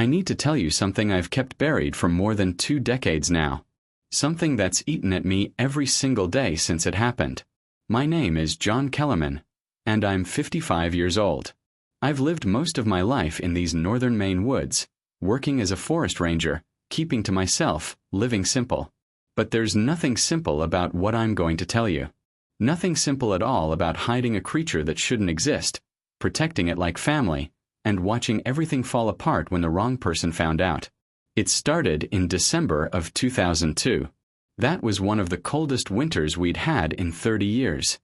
I need to tell you something I've kept buried for more than 2 decades now. Something that's eaten at me every single day since it happened. My name is John Kellerman, and I'm 55 years old. I've lived most of my life in these northern Maine woods, working as a forest ranger, keeping to myself, living simple. But there's nothing simple about what I'm going to tell you. Nothing simple at all about hiding a creature that shouldn't exist, protecting it like family, and watching everything fall apart when the wrong person found out. It started in December of 2002. That was one of the coldest winters we'd had in 30 years.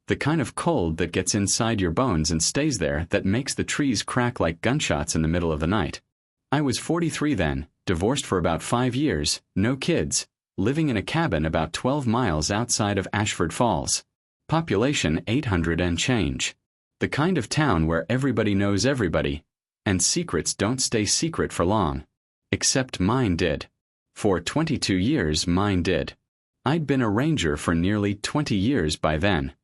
The kind of cold that gets inside your bones and stays there, that makes the trees crack like gunshots in the middle of the night. I was 43 then, divorced for about 5 years, no kids, living in a cabin about 12 miles outside of Ashford Falls. Population 800 and change. The kind of town where everybody knows everybody, and secrets don't stay secret for long. Except mine did. For 22 years mine did. I'd been a ranger for nearly 20 years by then.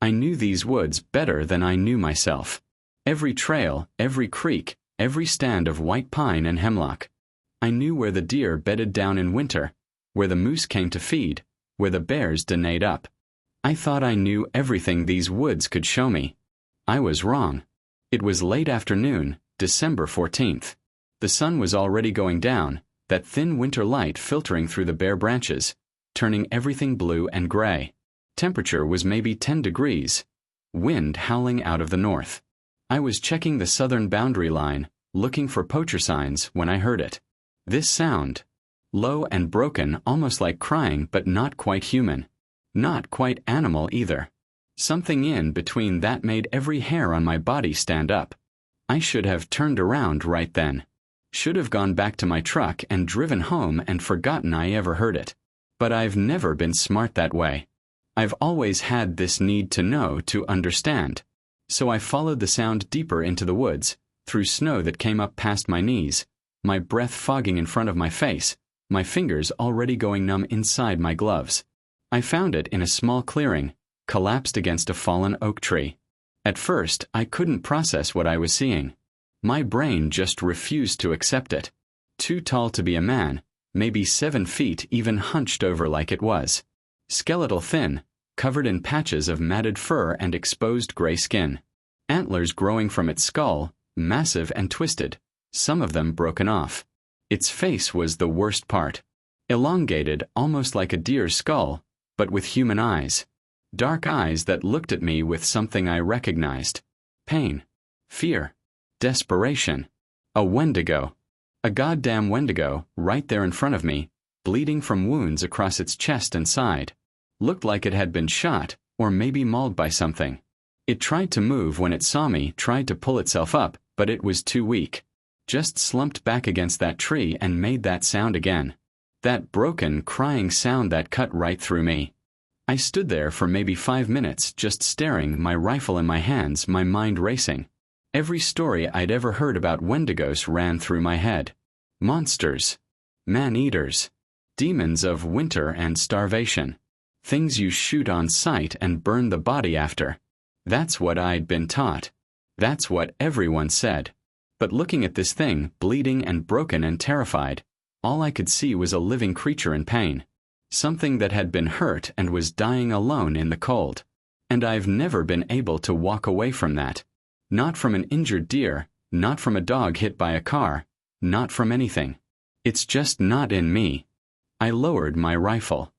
I knew these woods better than I knew myself. Every trail, every creek, every stand of white pine and hemlock. I knew where the deer bedded down in winter, where the moose came to feed, where the bears denayed up. I thought I knew everything these woods could show me. I was wrong. It was late afternoon, December 14th. The sun was already going down, that thin winter light filtering through the bare branches, turning everything blue and gray. Temperature was maybe 10 degrees. Wind howling out of the north. I was checking the southern boundary line, looking for poacher signs, when I heard it. This sound. Low and broken, almost like crying, but not quite human. Not quite animal either. Something in between that made every hair on my body stand up. I should have turned around right then. Should have gone back to my truck and driven home and forgotten I ever heard it. But I've never been smart that way. I've always had this need to know, to understand. So I followed the sound deeper into the woods, through snow that came up past my knees, my breath fogging in front of my face, my fingers already going numb inside my gloves. I found it in a small clearing, collapsed against a fallen oak tree. At first, I couldn't process what I was seeing. My brain just refused to accept it. Too tall to be a man, maybe 7 feet, even hunched over like it was. Skeletal thin, covered in patches of matted fur and exposed gray skin. Antlers growing from its skull, massive and twisted, some of them broken off. Its face was the worst part. Elongated, almost like a deer's skull, but with human eyes. Dark eyes that looked at me with something I recognized. Pain. Fear. Desperation. A Wendigo. A goddamn Wendigo, right there in front of me, bleeding from wounds across its chest and side. Looked like it had been shot, or maybe mauled by something. It tried to move when it saw me, tried to pull itself up, but it was too weak. Just slumped back against that tree and made that sound again. That broken, crying sound that cut right through me. I stood there for maybe 5 minutes, just staring, my rifle in my hands, my mind racing. Every story I'd ever heard about Wendigos ran through my head. Monsters. Man-eaters. Demons of winter and starvation. Things you shoot on sight and burn the body after. That's what I'd been taught. That's what everyone said. But looking at this thing, bleeding and broken and terrified, all I could see was a living creature in pain. Something that had been hurt and was dying alone in the cold. And I've never been able to walk away from that. Not from an injured deer, not from a dog hit by a car, not from anything. It's just not in me. I lowered my rifle.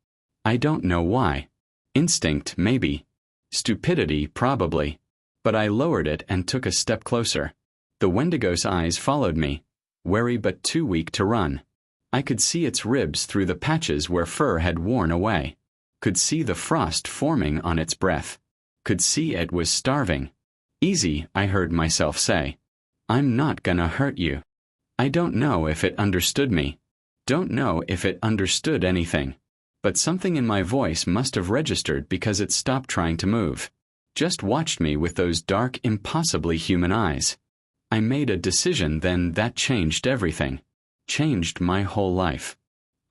I don't know why. Instinct, maybe. Stupidity, probably. But I lowered it and took a step closer. The Wendigo's eyes followed me, wary but too weak to run. I could see its ribs through the patches where fur had worn away. Could see the frost forming on its breath. Could see it was starving. Easy, I heard myself say. I'm not gonna hurt you. I don't know if it understood me. Don't know if it understood anything. But something in my voice must have registered because it stopped trying to move. Just watched me with those dark, impossibly human eyes. I made a decision then that changed everything. Changed my whole life.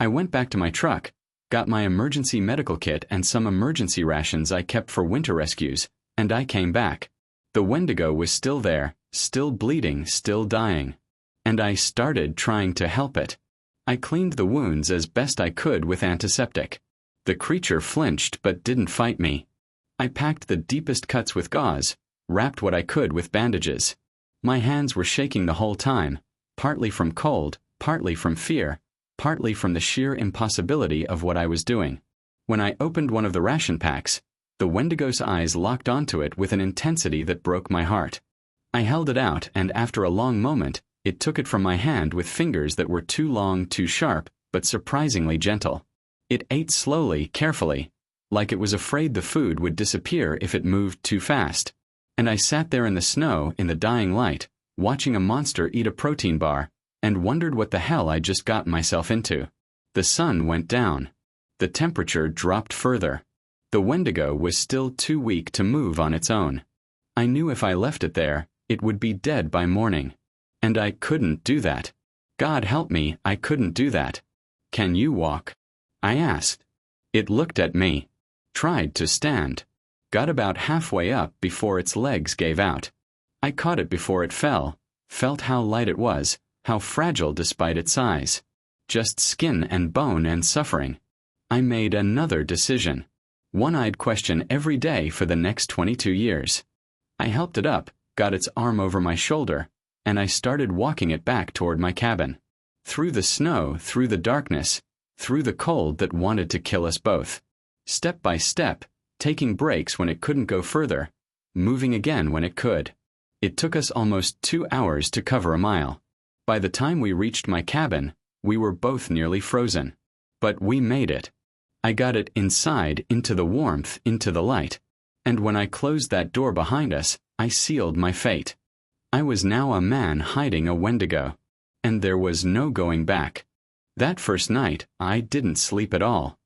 I went back to my truck, got my emergency medical kit and some emergency rations I kept for winter rescues, and I came back. The Wendigo was still there, still bleeding, still dying. and I started trying to help it. I cleaned the wounds as best I could with antiseptic. The creature flinched but didn't fight me. I packed the deepest cuts with gauze, wrapped what I could with bandages. My hands were shaking the whole time, partly from cold, partly from fear, partly from the sheer impossibility of what I was doing. When I opened one of the ration packs, the Wendigo's eyes locked onto it with an intensity that broke my heart. I held it out, and after a long moment, it took it from my hand with fingers that were too long, too sharp, but surprisingly gentle. It ate slowly, carefully, like it was afraid the food would disappear if it moved too fast. And I sat there in the snow, in the dying light, watching a monster eat a protein bar, and wondered what the hell I'd just gotten myself into. The sun went down. The temperature dropped further. The Wendigo was still too weak to move on its own. I knew if I left it there, it would be dead by morning. And I couldn't do that. God help me, I couldn't do that. "Can you walk?" I asked. It looked at me. Tried to stand. Got about halfway up before its legs gave out. I caught it before it fell, felt how light it was, how fragile despite its size. Just skin and bone and suffering. I made another decision. One I'd question every day for the next 22 years. I helped it up, got its arm over my shoulder, and I started walking it back toward my cabin. Through the snow, through the darkness, through the cold that wanted to kill us both. Step by step, taking breaks when it couldn't go further, moving again when it could. It took us almost 2 hours to cover a mile. By the time we reached my cabin, we were both nearly frozen. But we made it. I got it inside, into the warmth, into the light. And when I closed that door behind us, I sealed my fate. I was now a man hiding a Wendigo. And there was no going back. That first night, I didn't sleep at all.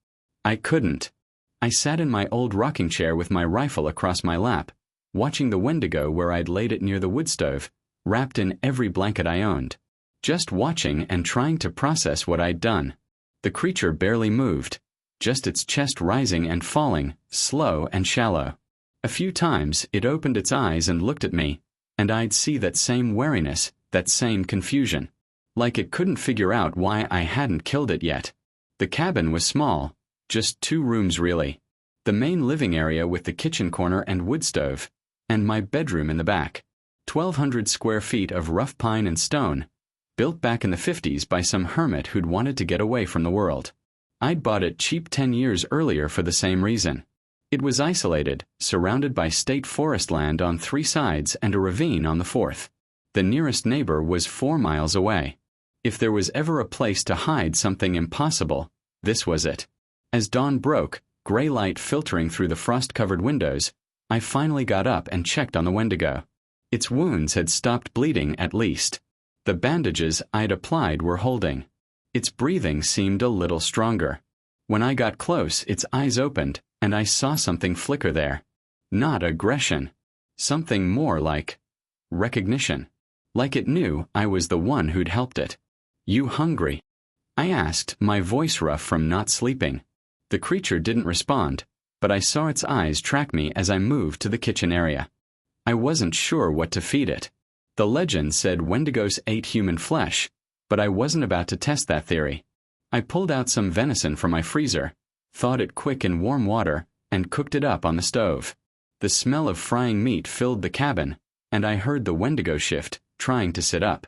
I couldn't. I sat in my old rocking chair with my rifle across my lap, watching the Wendigo where I'd laid it near the wood stove, wrapped in every blanket I owned. Just watching and trying to process what I'd done. The creature barely moved, just its chest rising and falling, slow and shallow. A few times it opened its eyes and looked at me, and I'd see that same wariness, that same confusion. Like it couldn't figure out why I hadn't killed it yet. The cabin was small, just 2 rooms really. The main living area with the kitchen corner and wood stove, and my bedroom in the back. 1,200 square feet of rough pine and stone, built back in the 50s by some hermit who'd wanted to get away from the world. I'd bought it cheap 10 years earlier for the same reason. It was isolated, surrounded by state forest land on 3 sides and a ravine on the 4th. The nearest neighbor was 4 miles away. If there was ever a place to hide something impossible, this was it. As dawn broke, gray light filtering through the frost-covered windows, I finally got up and checked on the Wendigo. Its wounds had stopped bleeding at least. The bandages I'd applied were holding. Its breathing seemed a little stronger. When I got close, its eyes opened, and I saw something flicker there. Not aggression. Something more like recognition. Like it knew I was the one who'd helped it. "You hungry?" I asked, my voice rough from not sleeping. The creature didn't respond, but I saw its eyes track me as I moved to the kitchen area. I wasn't sure what to feed it. The legend said Wendigos ate human flesh, but I wasn't about to test that theory. I pulled out some venison from my freezer, thawed it quick in warm water, and cooked it up on the stove. The smell of frying meat filled the cabin, and I heard the Wendigo shift, trying to sit up.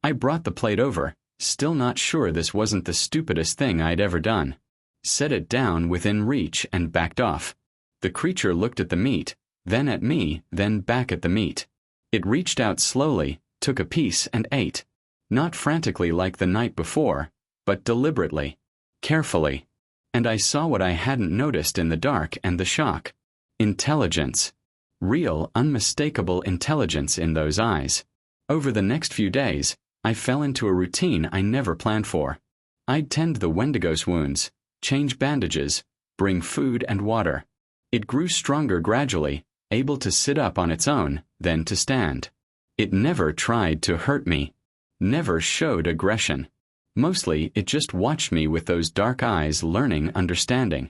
I brought the plate over, still not sure this wasn't the stupidest thing I'd ever done. Set it down within reach and backed off. The creature looked at the meat, then at me, then back at the meat. It reached out slowly, took a piece and ate. Not frantically like the night before, but deliberately, carefully. And I saw what I hadn't noticed in the dark and the shock. Intelligence. Real, unmistakable intelligence in those eyes. Over the next few days, I fell into a routine I never planned for. I'd tend the Wendigo's wounds, change bandages, bring food and water. It grew stronger gradually, able to sit up on its own, then to stand. It never tried to hurt me. Never showed aggression. Mostly, it just watched me with those dark eyes, learning, understanding.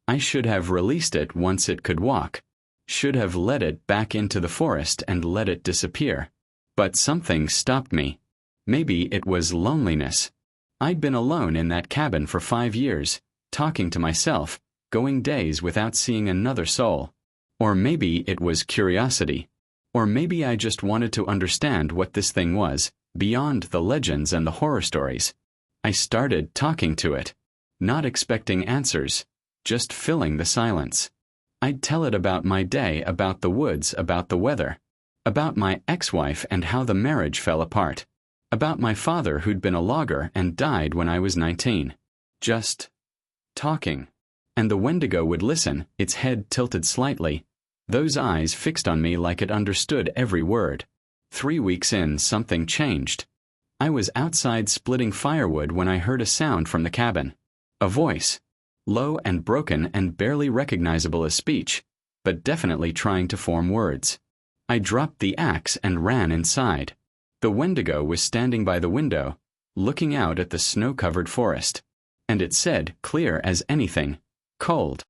I should have released it once it could walk. Should have led it back into the forest and let it disappear. But something stopped me. Maybe it was loneliness. I'd been alone in that cabin for 5 years, talking to myself, going days without seeing another soul. Or maybe it was curiosity. Or maybe I just wanted to understand what this thing was, beyond the legends and the horror stories. I started talking to it, not expecting answers, just filling the silence. I'd tell it about my day, about the woods, about the weather, about my ex-wife and how the marriage fell apart, about my father who'd been a logger and died when I was 19. Just talking. And the Wendigo would listen, its head tilted slightly, those eyes fixed on me like it understood every word. 3 weeks in, something changed. I was outside splitting firewood when I heard a sound from the cabin. A voice. Low and broken and barely recognizable as speech, but definitely trying to form words. I dropped the axe and ran inside. The Wendigo was standing by the window, looking out at the snow-covered forest. And it said, clear as anything, "Cold."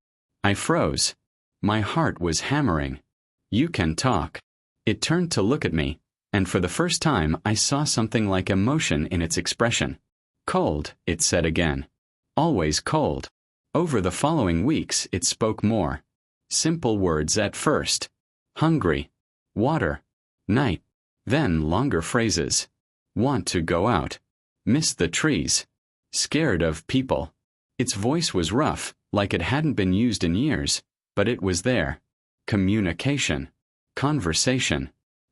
I froze. My heart was hammering. "You can talk." It turned to look at me, and for the first time I saw something like emotion in its expression. "Cold," it said again. "Always cold." Over the following weeks it spoke more. Simple words at first. Hungry. Water. Night. Then longer phrases. Want to go out. Miss the trees. Scared of people. Its voice was rough, like it hadn't been used in years, but it was there. Communication. Conversation.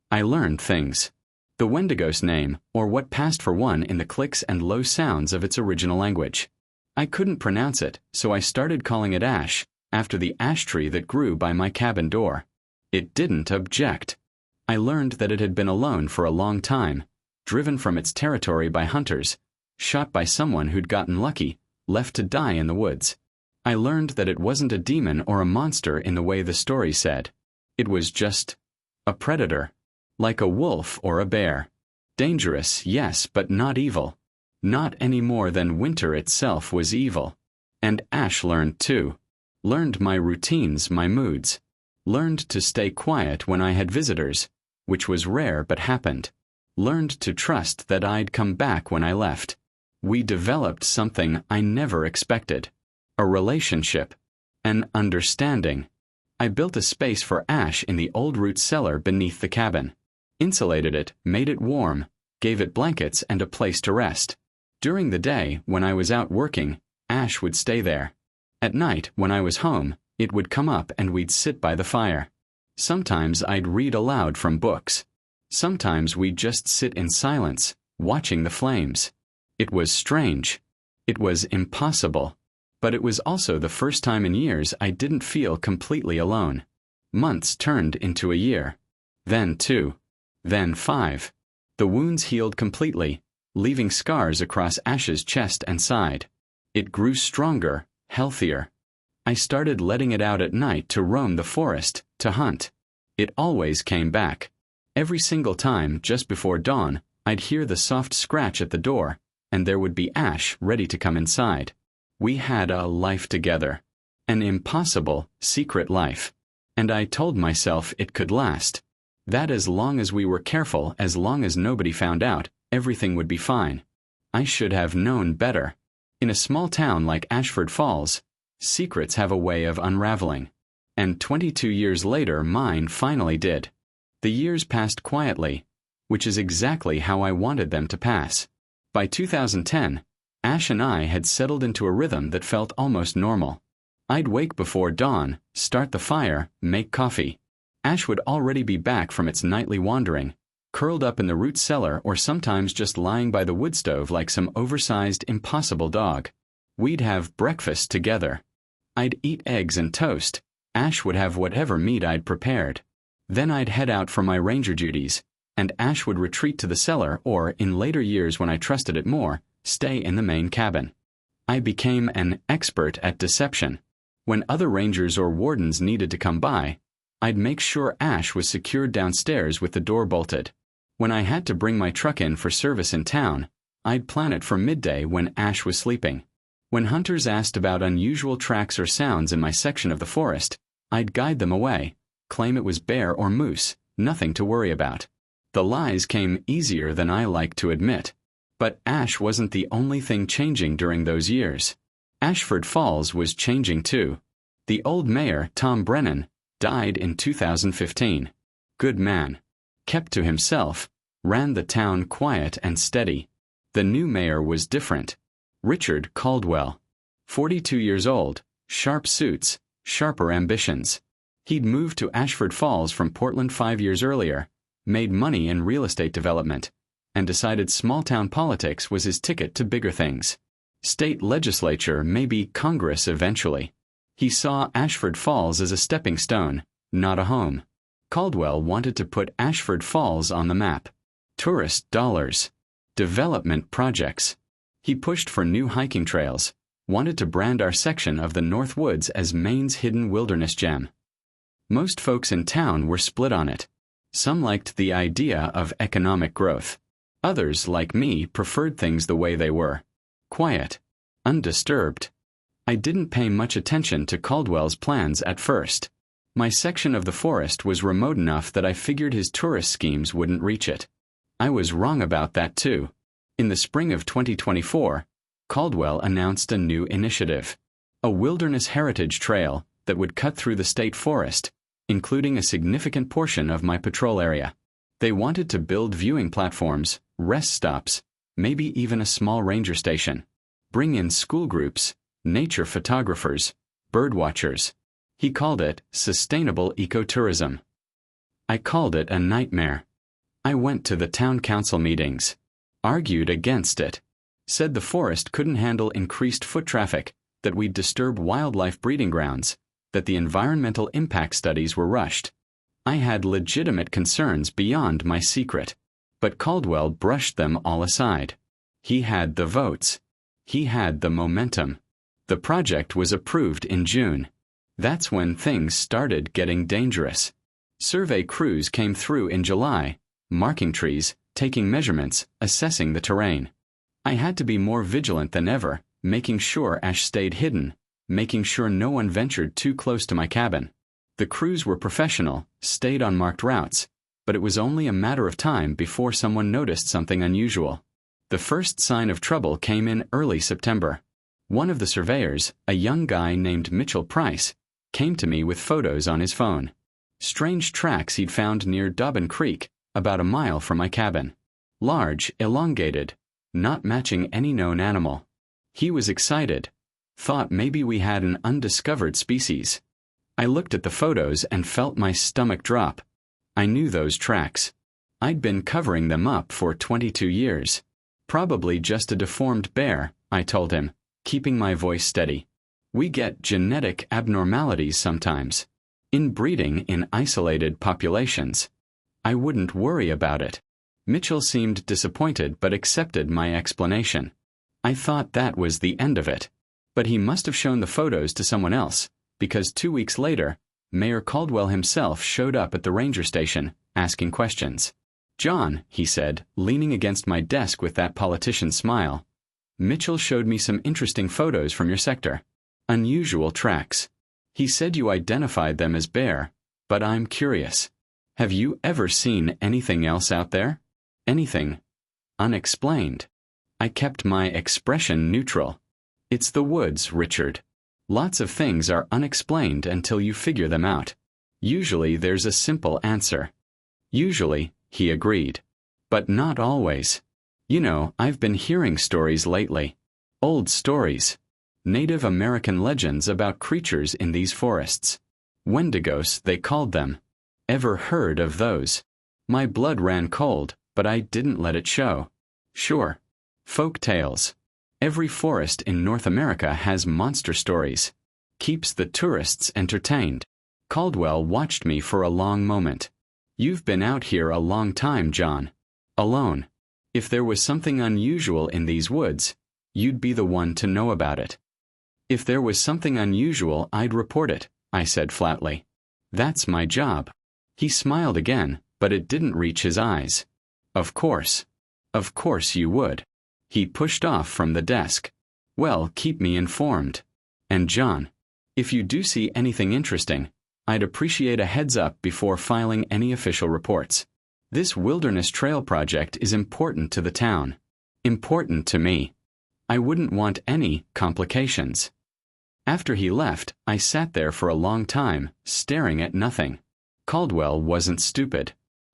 I learned things. The Wendigo's name, or what passed for one in the clicks and low sounds of its original language. I couldn't pronounce it, so I started calling it Ash, after the ash tree that grew by my cabin door. It didn't object. I learned that it had been alone for a long time, driven from its territory by hunters, shot by someone who'd gotten lucky, left to die in the woods. I learned that it wasn't a demon or a monster in the way the story said. It was just a predator, like a wolf or a bear. Dangerous, yes, but not evil. Not any more than winter itself was evil. And Ash learned too. Learned my routines, my moods. Learned to stay quiet when I had visitors, which was rare but happened. Learned to trust that I'd come back when I left. We developed something I never expected. A relationship. An understanding. I built a space for Ash in the old root cellar beneath the cabin. Insulated it, made it warm, gave it blankets and a place to rest. During the day, when I was out working, Ash would stay there. At night, when I was home, it would come up and we'd sit by the fire. Sometimes I'd read aloud from books. Sometimes we'd just sit in silence, watching the flames. It was strange. It was impossible. But it was also the first time in years I didn't feel completely alone. Months turned into a year. Then 2. Then 5. The wounds healed completely, leaving scars across Ash's chest and side. It grew stronger, healthier. I started letting it out at night to roam the forest, to hunt. It always came back. Every single time, just before dawn, I'd hear the soft scratch at the door, and there would be Ash ready to come inside. We had a life together. An impossible, secret life. And I told myself it could last. That as long as we were careful, as long as nobody found out, everything would be fine. I should have known better. In a small town like Ashford Falls, secrets have a way of unraveling. And 22 years later, mine finally did. The years passed quietly, which is exactly how I wanted them to pass. By 2010, Ash and I had settled into a rhythm that felt almost normal. I'd wake before dawn, start the fire, make coffee. Ash would already be back from its nightly wandering, curled up in the root cellar or sometimes just lying by the wood stove like some oversized, impossible dog. We'd have breakfast together. I'd eat eggs and toast. Ash would have whatever meat I'd prepared. Then I'd head out for my ranger duties, and Ash would retreat to the cellar or, in later years when I trusted it more, stay in the main cabin. I became an expert at deception. When other rangers or wardens needed to come by, I'd make sure Ash was secured downstairs with the door bolted. When I had to bring my truck in for service in town, I'd plan it for midday when Ash was sleeping. When hunters asked about unusual tracks or sounds in my section of the forest, I'd guide them away, claim it was bear or moose, nothing to worry about. The lies came easier than I like to admit. But ash wasn't the only thing changing during those years. Ashford Falls was changing too. The old mayor, Tom Brennan, died in 2015. Good man. Kept to himself, ran the town quiet and steady. The new mayor was different. Richard Caldwell. 42 years old, sharp suits, sharper ambitions. He'd moved to Ashford Falls from Portland 5 years earlier, made money in real estate development, and decided small-town politics was his ticket to bigger things. State legislature, maybe Congress eventually. He saw Ashford Falls as a stepping stone, not a home. Caldwell wanted to put Ashford Falls on the map. Tourist dollars. Development projects. He pushed for new hiking trails, wanted to brand our section of the North Woods as Maine's hidden wilderness gem. Most folks in town were split on it. Some liked the idea of economic growth. Others, like me, preferred things the way they were. Quiet. Undisturbed. I didn't pay much attention to Caldwell's plans at first. My section of the forest was remote enough that I figured his tourist schemes wouldn't reach it. I was wrong about that too. In the spring of 2024, Caldwell announced a new initiative. A wilderness heritage trail that would cut through the state forest, including a significant portion of my patrol area. They wanted to build viewing platforms, rest stops, maybe even a small ranger station. Bring in school groups, nature photographers, bird watchers. He called it sustainable ecotourism. I called it a nightmare. I went to the town council meetings, argued against it, said the forest couldn't handle increased foot traffic, that we'd disturb wildlife breeding grounds, that the environmental impact studies were rushed. I had legitimate concerns beyond my secret, but Caldwell brushed them all aside. He had the votes. He had the momentum. The project was approved in June. That's when things started getting dangerous. Survey crews came through in July, marking trees, taking measurements, assessing the terrain. I had to be more vigilant than ever, making sure ash stayed hidden, making sure no one ventured too close to my cabin. The crews were professional, stayed on marked routes, but it was only a matter of time before someone noticed something unusual. The first sign of trouble came in early September. One of the surveyors, a young guy named Mitchell Price, came to me with photos on his phone. Strange tracks he'd found near Dobbin Creek, about a mile from my cabin. Large, elongated, not matching any known animal. He was excited. Thought maybe we had an undiscovered species. I looked at the photos and felt my stomach drop. I knew those tracks. I'd been covering them up for 22 years. Probably just a deformed bear, I told him, keeping my voice steady. We get genetic abnormalities sometimes. Inbreeding in isolated populations. I wouldn't worry about it. Mitchell seemed disappointed but accepted my explanation. I thought that was the end of it. But he must have shown the photos to someone else, because 2 weeks later, Mayor Caldwell himself showed up at the ranger station, asking questions. "John," he said, leaning against my desk with that politician's smile, "Mitchell showed me some interesting photos from your sector. Unusual tracks. He said you identified them as bear, but I'm curious. Have you ever seen anything else out there? Anything unexplained?" I kept my expression neutral. It's the woods, Richard. Lots of things are unexplained until you figure them out. Usually there's a simple answer. Usually, he agreed. But not always. You know, I've been hearing stories lately. Old stories. Native American legends about creatures in these forests. Wendigos, they called them. Ever heard of those? My blood ran cold, but I didn't let it show. Sure. Folk tales. Every forest in North America has monster stories. Keeps the tourists entertained. Caldwell watched me for a long moment. You've been out here a long time, John. Alone. If there was something unusual in these woods, you'd be the one to know about it. If there was something unusual, I'd report it, I said flatly. That's my job. He smiled again, but it didn't reach his eyes. Of course. Of course you would. He pushed off from the desk. Well, keep me informed. And John, if you do see anything interesting, I'd appreciate a heads up before filing any official reports. This wilderness trail project is important to the town. Important to me. I wouldn't want any complications. After he left, I sat there for a long time, staring at nothing. Caldwell wasn't stupid.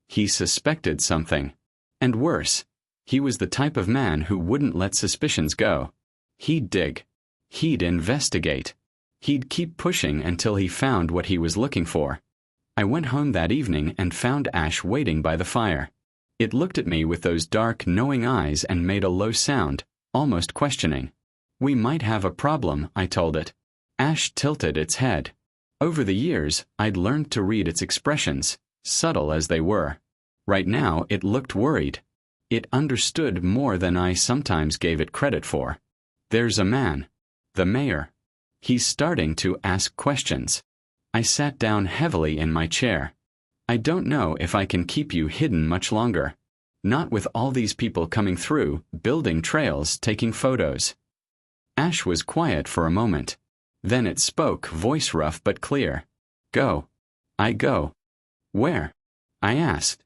He suspected something. And worse, he was the type of man who wouldn't let suspicions go. He'd dig. He'd investigate. He'd keep pushing until he found what he was looking for. I went home that evening and found Ash waiting by the fire. It looked at me with those dark, knowing eyes and made a low sound, almost questioning. We might have a problem, I told it. Ash tilted its head. Over the years, I'd learned to read its expressions, subtle as they were. Right now, it looked worried. It understood more than I sometimes gave it credit for. There's a man. The mayor. He's starting to ask questions. I sat down heavily in my chair. I don't know if I can keep you hidden much longer. Not with all these people coming through, building trails, taking photos. Ash was quiet for a moment. Then it spoke, voice rough but clear. Go. I go. Where? I asked.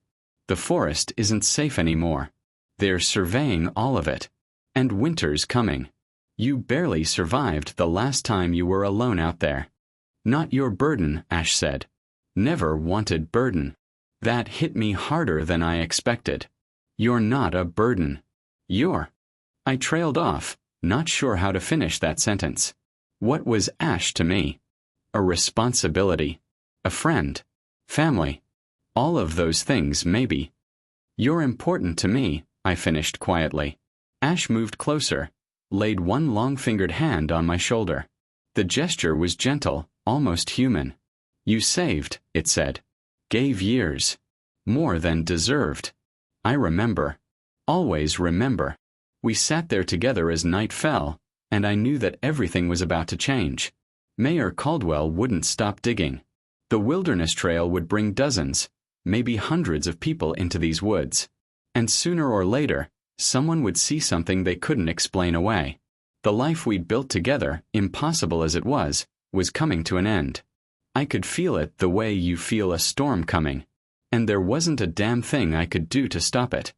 The forest isn't safe anymore. They're surveying all of it. And winter's coming. You barely survived the last time you were alone out there. Not your burden, Ash said. Never wanted burden. That hit me harder than I expected. You're not a burden. You're. I trailed off, not sure how to finish that sentence. What was Ash to me? A responsibility. A friend. Family. All of those things, maybe. You're important to me, I finished quietly. Ash moved closer, laid one long-fingered hand on my shoulder. The gesture was gentle, almost human. You saved, it said. Gave years. More than deserved. I remember. Always remember. We sat there together as night fell, and I knew that everything was about to change. Mayor Caldwell wouldn't stop digging. The wilderness trail would bring dozens, maybe hundreds of people into these woods. And sooner or later, someone would see something they couldn't explain away. The life we'd built together, impossible as it was coming to an end. I could feel it the way you feel a storm coming. And there wasn't a damn thing I could do to stop it.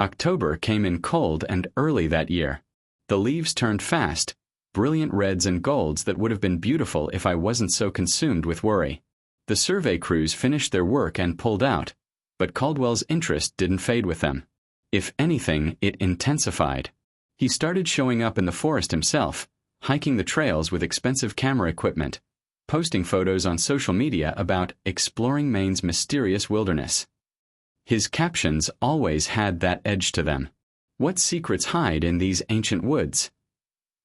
October came in cold and early that year. The leaves turned fast, brilliant reds and golds that would have been beautiful if I wasn't so consumed with worry. The survey crews finished their work and pulled out, but Caldwell's interest didn't fade with them. If anything, it intensified. He started showing up in the forest himself, hiking the trails with expensive camera equipment, posting photos on social media about exploring Maine's mysterious wilderness. His captions always had that edge to them. What secrets hide in these ancient woods?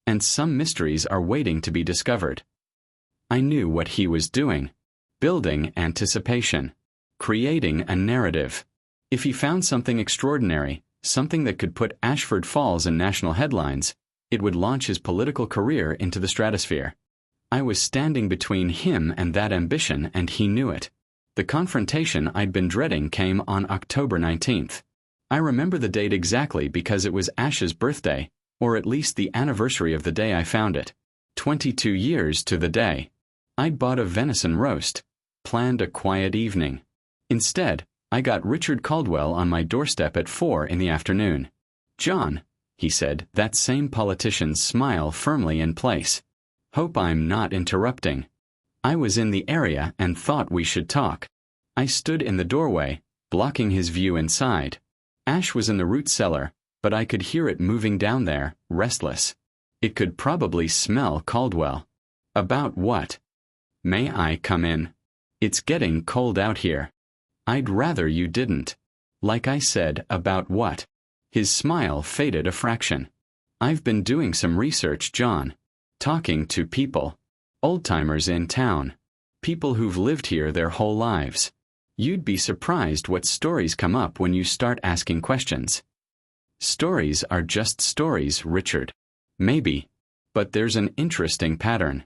And some mysteries are waiting to be discovered. I knew what he was doing. Building anticipation. Creating a narrative. If he found something extraordinary, something that could put Ashford Falls in national headlines, it would launch his political career into the stratosphere. I was standing between him and that ambition, and he knew it. The confrontation I'd been dreading came on October 19th. I remember the date exactly because it was Ash's birthday, or at least the anniversary of the day I found it. 22 years to the day. I'd bought a venison roast, planned a quiet evening. Instead, I got Richard Caldwell on my doorstep at 4 in the afternoon. John, he said, that same politician's smile firmly in place. Hope I'm not interrupting. I was in the area and thought we should talk. I stood in the doorway, blocking his view inside. Ash was in the root cellar, but I could hear it moving down there, restless. It could probably smell Caldwell. About what? May I come in? It's getting cold out here. I'd rather you didn't. Like I said, about what? His smile faded a fraction. I've been doing some research, John. Talking to people. Old-timers in town. People who've lived here their whole lives. You'd be surprised what stories come up when you start asking questions. Stories are just stories, Richard. Maybe. But there's an interesting pattern.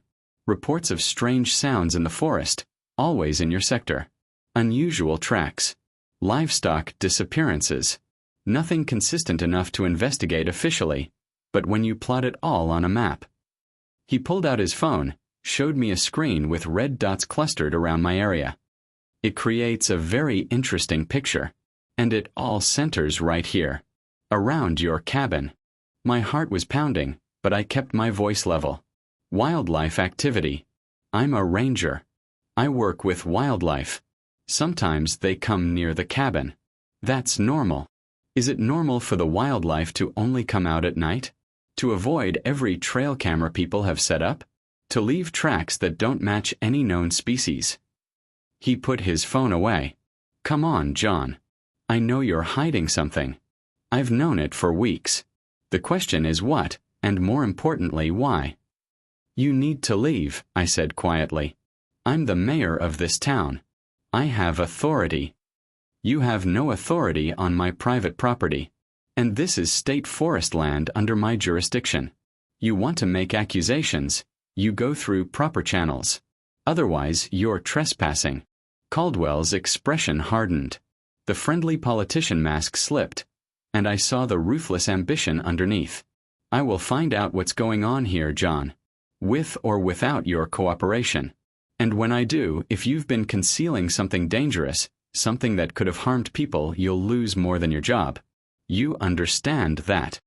Reports of strange sounds in the forest, always in your sector. Unusual tracks. Livestock disappearances. Nothing consistent enough to investigate officially, but when you plot it all on a map. He pulled out his phone, showed me a screen with red dots clustered around my area. It creates a very interesting picture. And it all centers right here. Around your cabin. My heart was pounding, but I kept my voice level. Wildlife activity. I'm a ranger. I work with wildlife. Sometimes they come near the cabin. That's normal. Is it normal for the wildlife to only come out at night? To avoid every trail camera people have set up? To leave tracks that don't match any known species? He put his phone away. Come on, John. I know you're hiding something. I've known it for weeks. The question is what, and more importantly, why? You need to leave, I said quietly. I'm the mayor of this town. I have authority. You have no authority on my private property. And this is state forest land under my jurisdiction. You want to make accusations, you go through proper channels. Otherwise, you're trespassing. Caldwell's expression hardened. The friendly politician mask slipped, and I saw the ruthless ambition underneath. I will find out what's going on here, John. With or without your cooperation. And when I do, if you've been concealing something dangerous, something that could have harmed people, you'll lose more than your job. You understand that.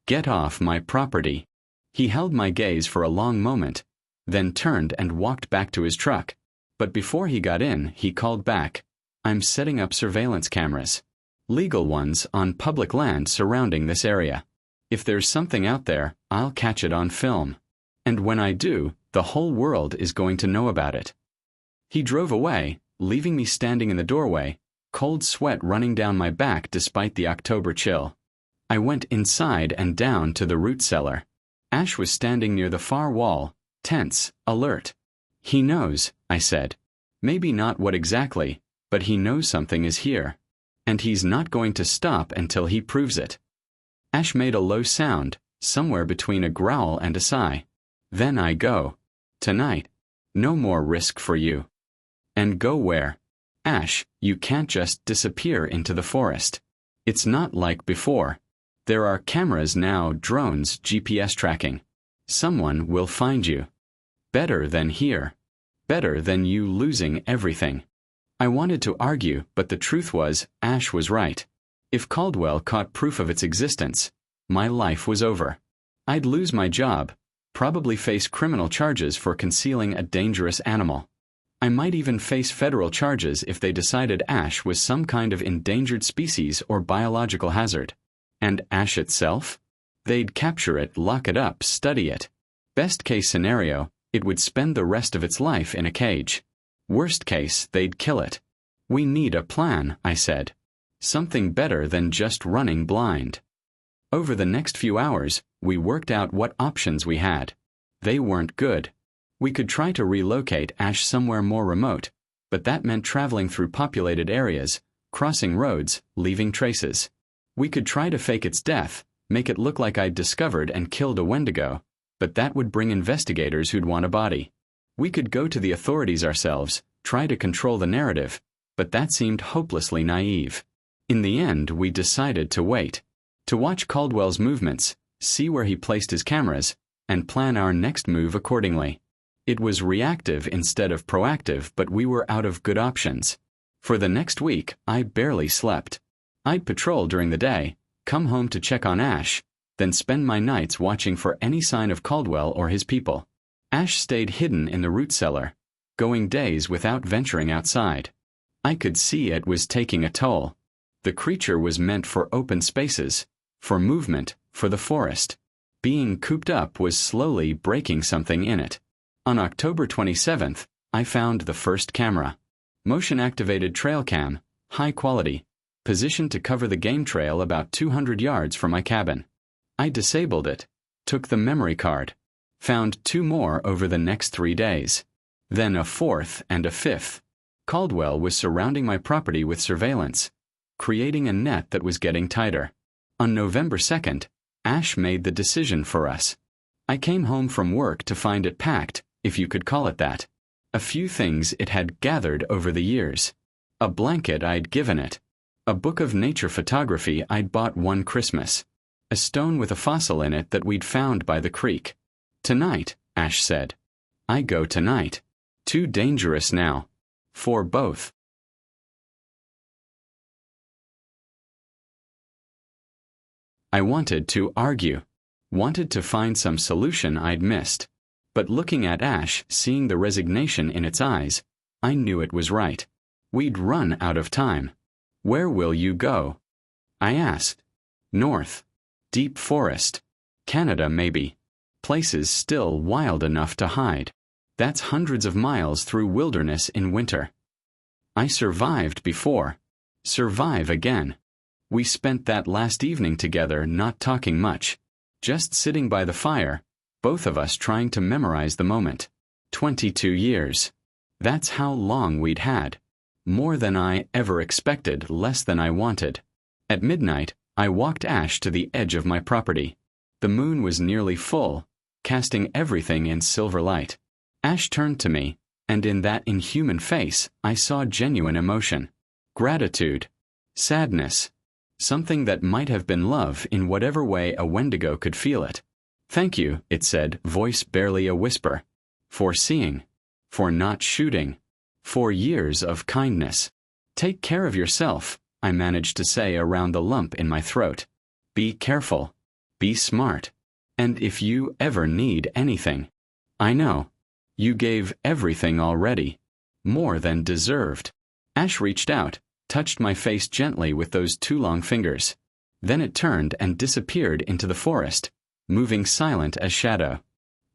Get off my property. He held my gaze for a long moment, then turned and walked back to his truck. But before he got in, he called back. I'm setting up surveillance cameras. Legal ones on public land surrounding this area. If there's something out there, I'll catch it on film. And when I do, the whole world is going to know about it. He drove away, leaving me standing in the doorway, cold sweat running down my back despite the October chill. I went inside and down to the root cellar. Ash was standing near the far wall, tense, alert. He knows, I said. Maybe not what exactly, but he knows something is here. And he's not going to stop until he proves it. Ash made a low sound, somewhere between a growl and a sigh. Then I go. Tonight. No more risk for you. And go where? Ash, you can't just disappear into the forest. It's not like before. There are cameras now, drones, GPS tracking. Someone will find you. Better than here. Better than you losing everything. I wanted to argue, but the truth was, Ash was right. If Caldwell caught proof of its existence, my life was over. I'd lose my job, probably face criminal charges for concealing a dangerous animal. I might even face federal charges if they decided Ash was some kind of endangered species or biological hazard. And Ash itself? They'd capture it, lock it up, study it. Best case scenario, it would spend the rest of its life in a cage. Worst case, they'd kill it. We need a plan, I said. Something better than just running blind. Over the next few hours, we worked out what options we had. They weren't good. We could try to relocate Ash somewhere more remote, but that meant traveling through populated areas, crossing roads, leaving traces. We could try to fake its death, make it look like I'd discovered and killed a Wendigo, but that would bring investigators who'd want a body. We could go to the authorities ourselves, try to control the narrative, but that seemed hopelessly naive. In the end, we decided to wait. To watch Caldwell's movements, see where he placed his cameras, and plan our next move accordingly. It was reactive instead of proactive, but we were out of good options. For the next week, I barely slept. I'd patrol during the day, come home to check on Ash, then spend my nights watching for any sign of Caldwell or his people. Ash stayed hidden in the root cellar, going days without venturing outside. I could see it was taking a toll. The creature was meant for open spaces, for movement, for the forest. Being cooped up was slowly breaking something in it. On October 27th, I found the first camera. Motion-activated trail cam, high quality, positioned to cover the game trail about 200 yards from my cabin. I disabled it, took the memory card, found 2 more over the next 3 days. Then a 4th and a 5th. Caldwell was surrounding my property with surveillance, creating a net that was getting tighter. On November 2nd, Ash made the decision for us. I came home from work to find it packed, if you could call it that. A few things it had gathered over the years. A blanket I'd given it. A book of nature photography I'd bought one Christmas. A stone with a fossil in it that we'd found by the creek. Tonight, Ash said. I go tonight. Too dangerous now. For both. I wanted to argue. Wanted to find some solution I'd missed. But looking at Ash, seeing the resignation in its eyes, I knew it was right. We'd run out of time. Where will you go? I asked. North. Deep forest. Canada, maybe. Places still wild enough to hide. That's hundreds of miles through wilderness in winter. I survived before. Survive again. We spent that last evening together not talking much. Just sitting by the fire, both of us trying to memorize the moment. 22 years. That's how long we'd had. More than I ever expected, less than I wanted. At midnight, I walked Ash to the edge of my property. The moon was nearly full, casting everything in silver light. Ash turned to me, and in that inhuman face, I saw genuine emotion. Gratitude. Sadness. Something that might have been love in whatever way a Wendigo could feel it. Thank you, it said, voice barely a whisper. For seeing. For not shooting. For years of kindness. Take care of yourself, I managed to say around the lump in my throat. Be careful. Be smart. And if you ever need anything. I know. You gave everything already. More than deserved. Ash reached out, touched my face gently with those two long fingers. Then it turned and disappeared into the forest, moving silent as shadow.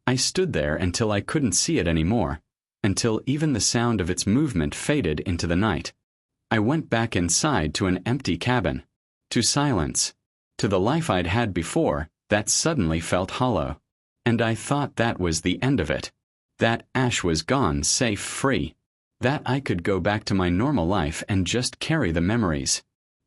I stood there until I couldn't see it anymore, until even the sound of its movement faded into the night. I went back inside to an empty cabin, to silence, to the life I'd had before that suddenly felt hollow. And I thought that was the end of it. That Ash was gone, safe, free. That I could go back to my normal life and just carry the memories.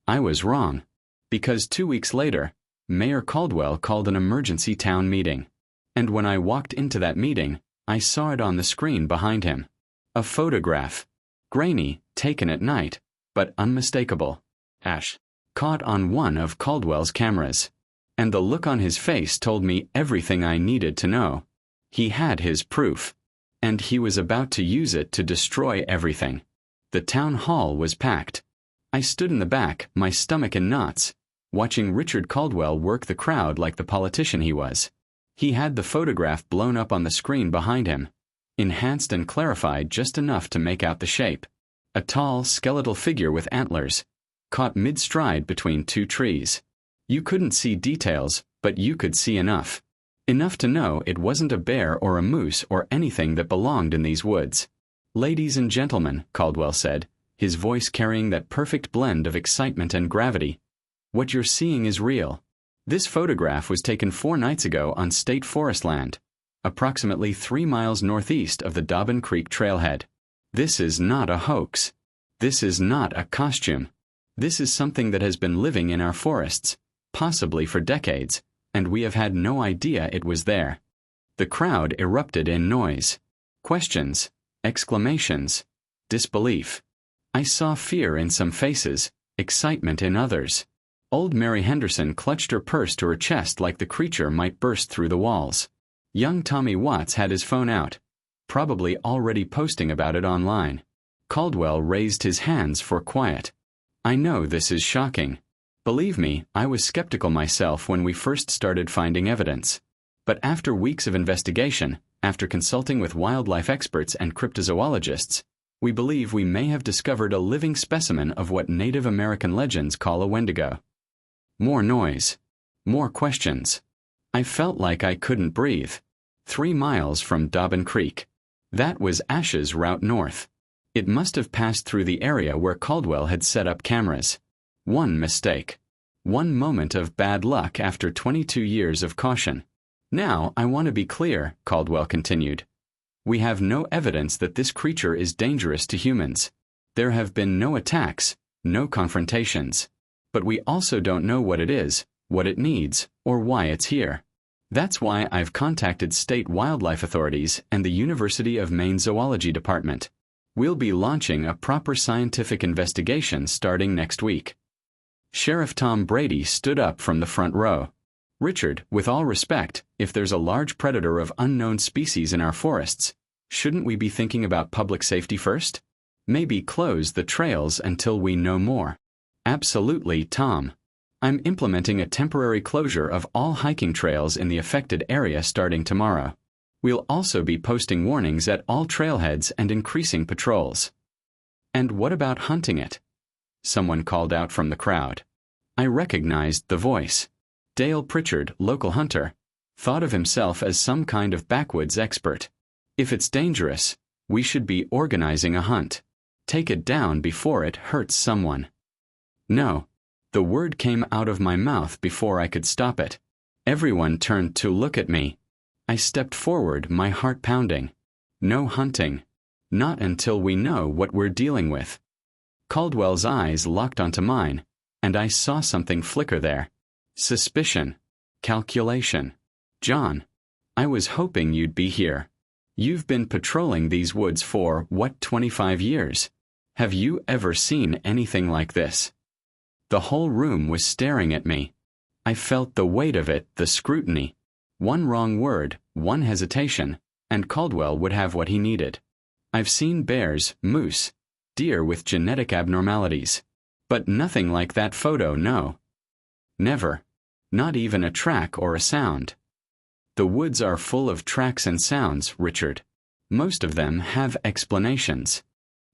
I was wrong. Because 2 weeks later, Mayor Caldwell called an emergency town meeting. And when I walked into that meeting, I saw it on the screen behind him. A photograph. Grainy, taken at night, but unmistakable. Ash. Caught on one of Caldwell's cameras. And the look on his face told me everything I needed to know. He had his proof. And he was about to use it to destroy everything. The town hall was packed. I stood in the back, my stomach in knots, watching Richard Caldwell work the crowd like the politician he was. He had the photograph blown up on the screen behind him, enhanced and clarified just enough to make out the shape. A tall, skeletal figure with antlers, caught mid-stride between two trees. You couldn't see details, but you could see enough. Enough to know it wasn't a bear or a moose or anything that belonged in these woods. Ladies and gentlemen, Caldwell said, his voice carrying that perfect blend of excitement and gravity. What you're seeing is real. This photograph was taken 4 nights ago on state forest land, approximately 3 miles northeast of the Dobbin Creek trailhead. This is not a hoax. This is not a costume. This is something that has been living in our forests, possibly for decades, and we have had no idea it was there. The crowd erupted in noise. Questions, exclamations, disbelief. I saw fear in some faces, excitement in others. Old Mary Henderson clutched her purse to her chest like the creature might burst through the walls. Young Tommy Watts had his phone out, probably already posting about it online. Caldwell raised his hands for quiet. I know this is shocking. Believe me, I was skeptical myself when we first started finding evidence. But after weeks of investigation, after consulting with wildlife experts and cryptozoologists, we believe we may have discovered a living specimen of what Native American legends call a Wendigo. More noise. More questions. I felt like I couldn't breathe. 3 miles from Dobbin Creek. That was Ash's route north. It must have passed through the area where Caldwell had set up cameras. One mistake. One moment of bad luck after 22 years of caution. Now, I want to be clear, Caldwell continued. We have no evidence that this creature is dangerous to humans. There have been no attacks, no confrontations. But we also don't know what it is, what it needs, or why it's here. That's why I've contacted state wildlife authorities and the University of Maine Zoology Department. We'll be launching a proper scientific investigation starting next week. Sheriff Tom Brady stood up from the front row. Richard, with all respect, if there's a large predator of unknown species in our forests, shouldn't we be thinking about public safety first? Maybe close the trails until we know more. Absolutely, Tom. I'm implementing a temporary closure of all hiking trails in the affected area starting tomorrow. We'll also be posting warnings at all trailheads and increasing patrols." "And what about hunting it?" someone called out from the crowd. I recognized the voice. Dale Pritchard, local hunter, thought of himself as some kind of backwoods expert. "If it's dangerous, we should be organizing a hunt. Take it down before it hurts someone." No. The word came out of my mouth before I could stop it. Everyone turned to look at me. I stepped forward, my heart pounding. "No hunting. Not until we know what we're dealing with." Caldwell's eyes locked onto mine, and I saw something flicker there. Suspicion. Calculation. "John, I was hoping you'd be here. You've been patrolling these woods for, 25 years? Have you ever seen anything like this?" The whole room was staring at me. I felt the weight of it, the scrutiny. One wrong word, one hesitation, and Caldwell would have what he needed. I've seen bears, moose, deer with genetic abnormalities. But nothing like that photo, no. Never. Not even a track or a sound. The woods are full of tracks and sounds, Richard. Most of them have explanations.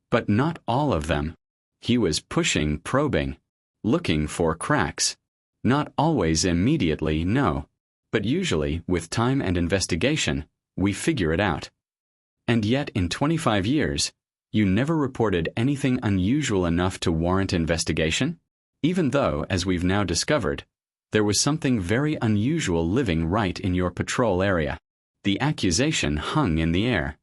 But not all of them. He was pushing, probing, looking for cracks. Not always immediately, no. But usually, with time and investigation, we figure it out. And yet, in 25 years, you never reported anything unusual enough to warrant investigation? Even though, as we've now discovered, there was something very unusual living right in your patrol area. The accusation hung in the air.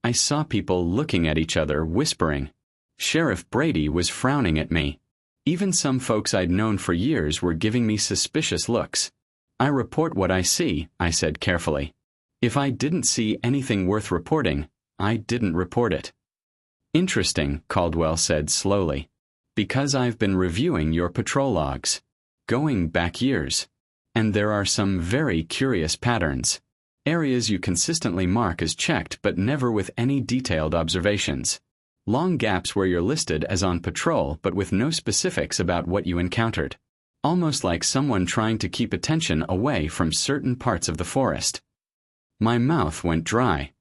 I saw people looking at each other, whispering. Sheriff Brady was frowning at me. Even some folks I'd known for years were giving me suspicious looks. "I report what I see," I said carefully. If I didn't see anything worth reporting, I didn't report it. "Interesting," Caldwell said slowly. "Because I've been reviewing your patrol logs, going back years, and there are some very curious patterns. Areas you consistently mark as checked but never with any detailed observations. Long gaps where you're listed as on patrol but with no specifics about what you encountered. Almost like someone trying to keep attention away from certain parts of the forest." My mouth went dry.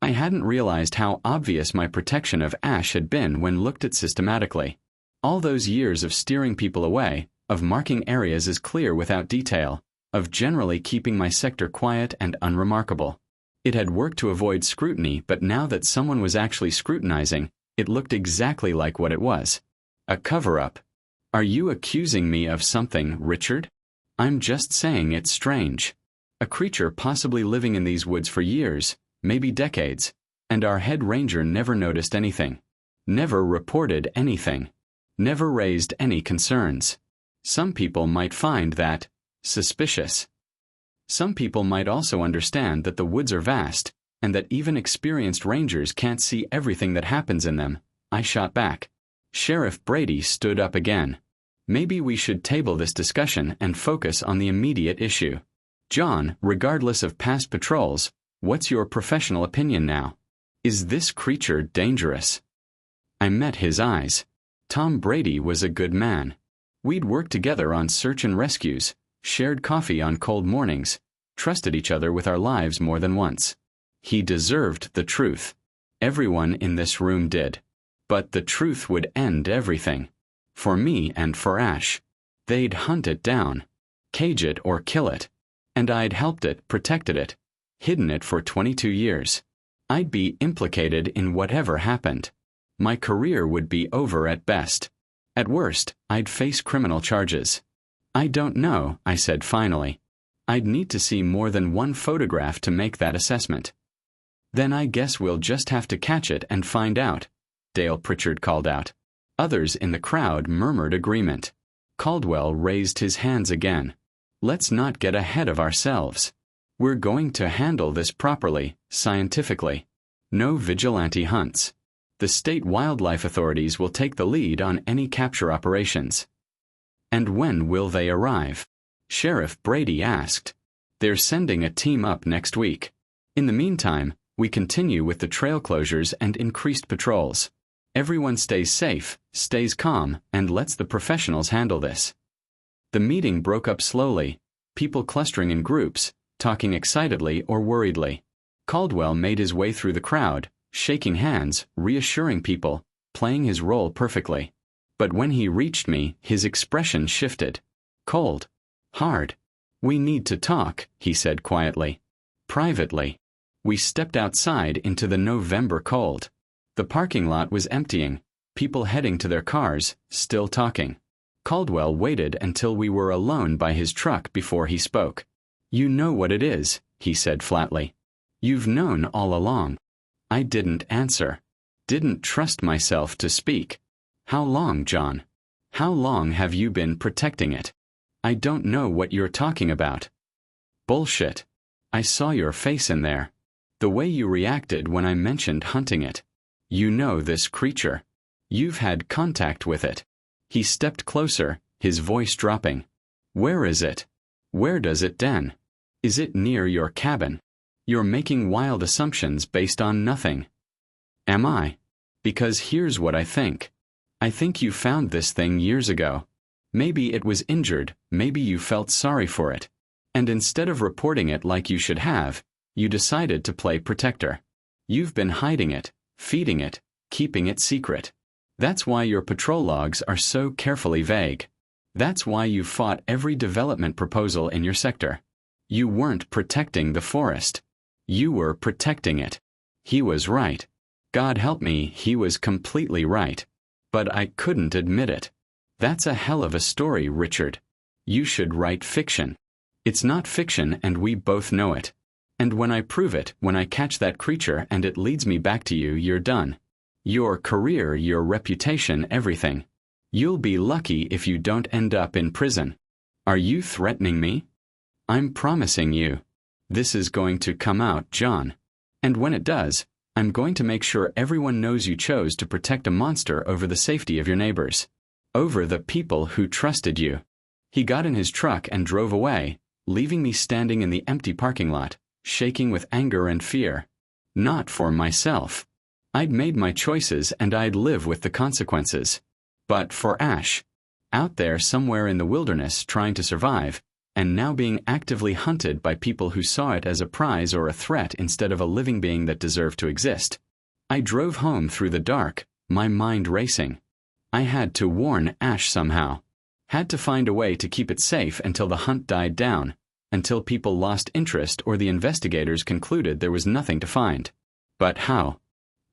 I hadn't realized how obvious my protection of Ash had been when looked at systematically. All those years of steering people away, of marking areas as clear without detail, of generally keeping my sector quiet and unremarkable. It had worked to avoid scrutiny, but now that someone was actually scrutinizing, it looked exactly like what it was. A cover-up. "Are you accusing me of something, Richard?" "I'm just saying it's strange. A creature possibly living in these woods for years, maybe decades, and our head ranger never noticed anything. Never reported anything. Never raised any concerns. Some people might find that suspicious. Some people might also understand that the woods are vast, and that even experienced rangers can't see everything that happens in them," I shot back. Sheriff Brady stood up again. "Maybe we should table this discussion and focus on the immediate issue. John, regardless of past patrols, what's your professional opinion now? Is this creature dangerous?" I met his eyes. Tom Brady was a good man. We'd worked together on search and rescues, shared coffee on cold mornings, trusted each other with our lives more than once. He deserved the truth. Everyone in this room did. But the truth would end everything. For me and for Ash. They'd hunt it down, cage it or kill it. And I'd helped it, protected it, hidden it for 22 years. I'd be implicated in whatever happened. My career would be over at best. At worst, I'd face criminal charges. "I don't know," I said finally. "I'd need to see more than one photograph to make that assessment." "Then I guess we'll just have to catch it and find out," Dale Pritchard called out. Others in the crowd murmured agreement. Caldwell raised his hands again. "Let's not get ahead of ourselves. We're going to handle this properly, scientifically. No vigilante hunts. The state wildlife authorities will take the lead on any capture operations." "And when will they arrive?" Sheriff Brady asked. "They're sending a team up next week. In the meantime, we continue with the trail closures and increased patrols. Everyone stays safe, stays calm, and lets the professionals handle this." The meeting broke up slowly, people clustering in groups, talking excitedly or worriedly. Caldwell made his way through the crowd, shaking hands, reassuring people, playing his role perfectly. But when he reached me, his expression shifted. Cold. Hard. "We need to talk," he said quietly. Privately. We stepped outside into the November cold. The parking lot was emptying, people heading to their cars, still talking. Caldwell waited until we were alone by his truck before he spoke. "You know what it is," he said flatly. "You've known all along." I didn't answer. Didn't trust myself to speak. "How long, John? How long have you been protecting it?" "I don't know what you're talking about." "Bullshit. I saw your face in there. The way you reacted when I mentioned hunting it. You know this creature. You've had contact with it." He stepped closer, his voice dropping. "Where is it? Where does it den? Is it near your cabin? You're making wild assumptions based on nothing." "Am I? Because here's what I think. I think you found this thing years ago. Maybe it was injured, maybe you felt sorry for it. And instead of reporting it like you should have, you decided to play protector. You've been hiding it, feeding it, keeping it secret. That's why your patrol logs are so carefully vague. That's why you fought every development proposal in your sector. You weren't protecting the forest. You were protecting it." He was right. God help me, he was completely right. But I couldn't admit it. "That's a hell of a story, Richard. You should write fiction." "It's not fiction and we both know it. And when I prove it, when I catch that creature and it leads me back to you, you're done. Your career, your reputation, everything. You'll be lucky if you don't end up in prison." "Are you threatening me?" "I'm promising you. This is going to come out, John. And when it does, I'm going to make sure everyone knows you chose to protect a monster over the safety of your neighbors. Over the people who trusted you." He got in his truck and drove away, leaving me standing in the empty parking lot, shaking with anger and fear. Not for myself. I'd made my choices and I'd live with the consequences. But for Ash. Out there somewhere in the wilderness trying to survive, and now being actively hunted by people who saw it as a prize or a threat instead of a living being that deserved to exist. I drove home through the dark, my mind racing. I had to warn Ash somehow. Had to find a way to keep it safe until the hunt died down, until people lost interest or the investigators concluded there was nothing to find. But how?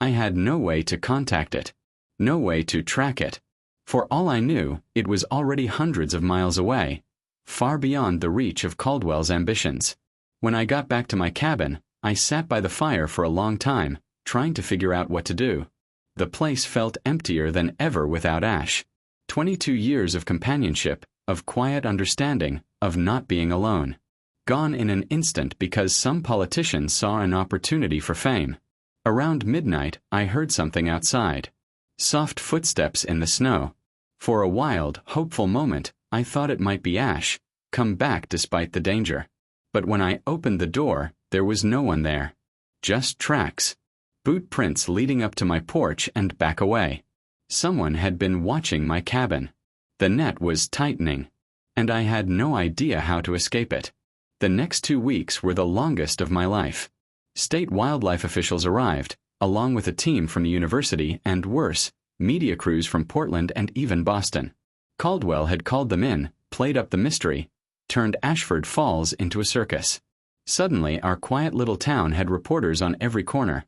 I had no way to contact it. No way to track it. For all I knew, it was already hundreds of miles away, far beyond the reach of Caldwell's ambitions. When I got back to my cabin, I sat by the fire for a long time, trying to figure out what to do. The place felt emptier than ever without Ash. 22 years of companionship, of quiet understanding, of not being alone. Gone in an instant because some politician saw an opportunity for fame. Around midnight, I heard something outside. Soft footsteps in the snow. For a wild, hopeful moment, I thought it might be Ash, come back despite the danger. But when I opened the door, there was no one there. Just tracks. Boot prints leading up to my porch and back away. Someone had been watching my cabin. The net was tightening, and I had no idea how to escape it. The next 2 weeks were the longest of my life. State wildlife officials arrived, along with a team from the university and, worse, media crews from Portland and even Boston. Caldwell had called them in, played up the mystery, turned Ashford Falls into a circus. Suddenly, our quiet little town had reporters on every corner,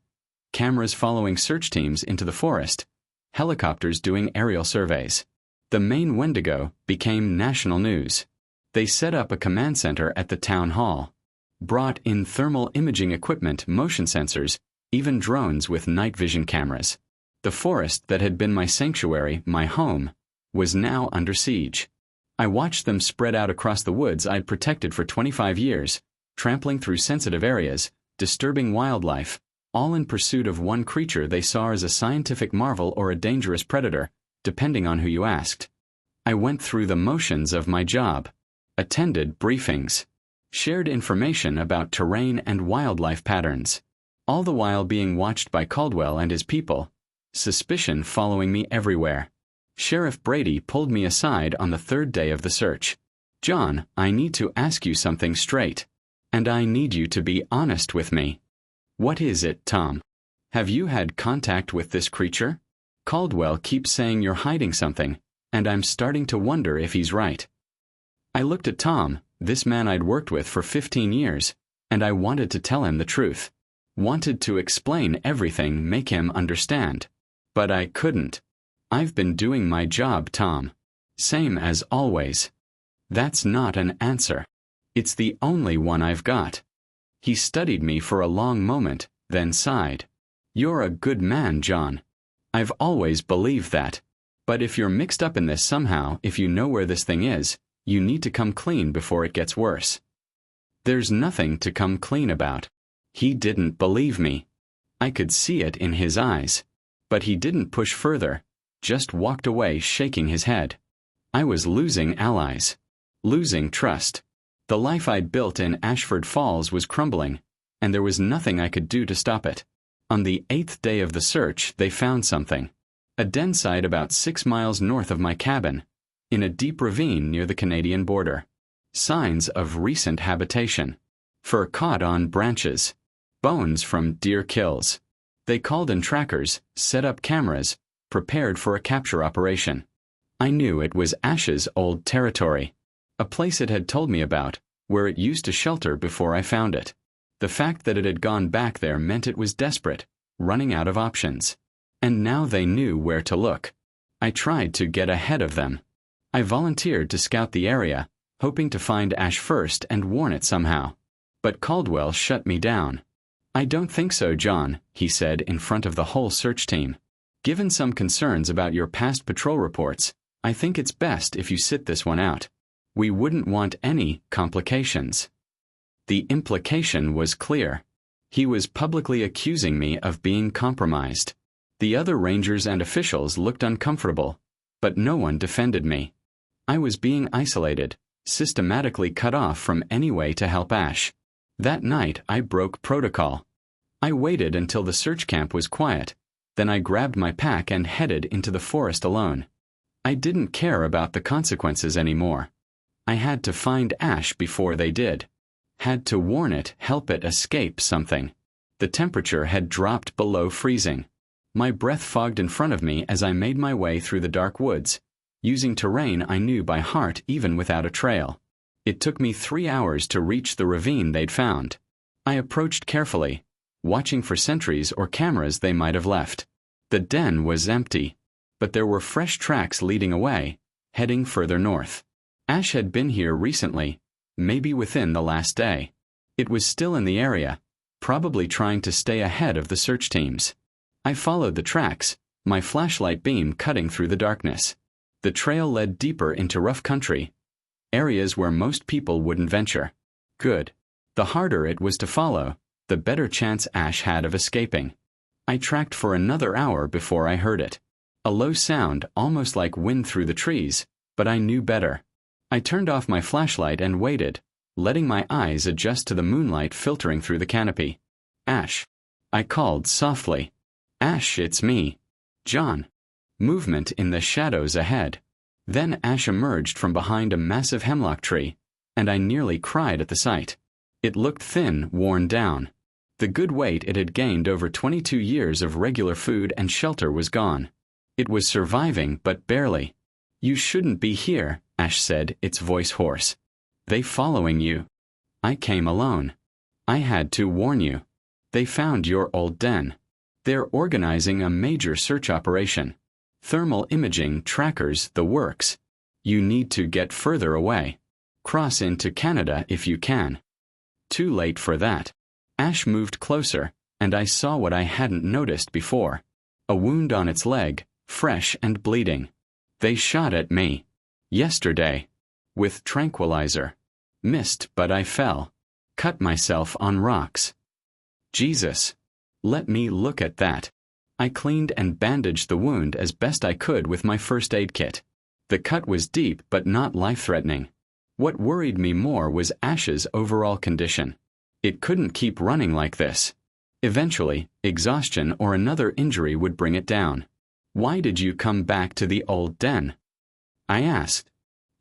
cameras following search teams into the forest, helicopters doing aerial surveys. The Maine Wendigo became national news. They set up a command center at the town hall, brought in thermal imaging equipment, motion sensors, even drones with night vision cameras. The forest that had been my sanctuary, my home, was now under siege. I watched them spread out across the woods I'd protected for 25 years, trampling through sensitive areas, disturbing wildlife, all in pursuit of one creature they saw as a scientific marvel or a dangerous predator, depending on who you asked. I went through the motions of my job, attended briefings, shared information about terrain and wildlife patterns, all the while being watched by Caldwell and his people, suspicion following me everywhere. Sheriff Brady pulled me aside on the third day of the search. John, I need to ask you something straight. And I need you to be honest with me. What is it, Tom? Have you had contact with this creature? Caldwell keeps saying you're hiding something, and I'm starting to wonder if he's right. I looked at Tom, this man I'd worked with for 15 years, and I wanted to tell him the truth. Wanted to explain everything, make him understand. But I couldn't. I've been doing my job, Tom. Same as always. That's not an answer. It's the only one I've got. He studied me for a long moment, then sighed. You're a good man, John. I've always believed that. But if you're mixed up in this somehow, if you know where this thing is, you need to come clean before it gets worse. There's nothing to come clean about. He didn't believe me. I could see it in his eyes. But he didn't push further, just walked away shaking his head. I was losing allies. Losing trust. The life I'd built in Ashford Falls was crumbling, and there was nothing I could do to stop it. On the 8th day of the search, they found something. A den site about 6 miles north of my cabin, in a deep ravine near the Canadian border. Signs of recent habitation. Fur caught on branches. Bones from deer kills. They called in trackers, set up cameras, prepared for a capture operation. I knew it was Ash's old territory. A place it had told me about, where it used to shelter before I found it. The fact that it had gone back there meant it was desperate, running out of options. And now they knew where to look. I tried to get ahead of them. I volunteered to scout the area, hoping to find Ash first and warn it somehow. But Caldwell shut me down. I don't think so, John, he said in front of the whole search team. Given some concerns about your past patrol reports, I think it's best if you sit this one out. We wouldn't want any complications. The implication was clear. He was publicly accusing me of being compromised. The other rangers and officials looked uncomfortable, but no one defended me. I was being isolated, systematically cut off from any way to help Ash. That night I broke protocol. I waited until the search camp was quiet, then I grabbed my pack and headed into the forest alone. I didn't care about the consequences anymore. I had to find Ash before they did. Had to warn it, help it escape something. The temperature had dropped below freezing. My breath fogged in front of me as I made my way through the dark woods, using terrain I knew by heart even without a trail. It took me 3 hours to reach the ravine they'd found. I approached carefully, watching for sentries or cameras they might have left. The den was empty, but there were fresh tracks leading away, heading further north. Ash had been here recently, maybe within the last day. It was still in the area, probably trying to stay ahead of the search teams. I followed the tracks, my flashlight beam cutting through the darkness. The trail led deeper into rough country, areas where most people wouldn't venture. Good. The harder it was to follow, the better chance Ash had of escaping. I tracked for another hour before I heard it. A low sound, almost like wind through the trees, but I knew better. I turned off my flashlight and waited, letting my eyes adjust to the moonlight filtering through the canopy. Ash. I called softly. Ash, it's me. John. Movement in the shadows ahead. Then Ash emerged from behind a massive hemlock tree, and I nearly cried at the sight. It looked thin, worn down. The good weight it had gained over 22 years of regular food and shelter was gone. It was surviving, but barely. You shouldn't be here, Ash said, its voice hoarse. They following you. I came alone. I had to warn you. They found your old den. They're organizing a major search operation. Thermal imaging, trackers, the works. You need to get further away. Cross into Canada if you can. Too late for that. Ash moved closer, and I saw what I hadn't noticed before. A wound on its leg, fresh and bleeding. They shot at me. Yesterday. With tranquilizer. Missed, but I fell. Cut myself on rocks. Jesus. Let me look at that. I cleaned and bandaged the wound as best I could with my first aid kit. The cut was deep but not life-threatening. What worried me more was Ash's overall condition. It couldn't keep running like this. Eventually, exhaustion or another injury would bring it down. Why did you come back to the old den? I asked.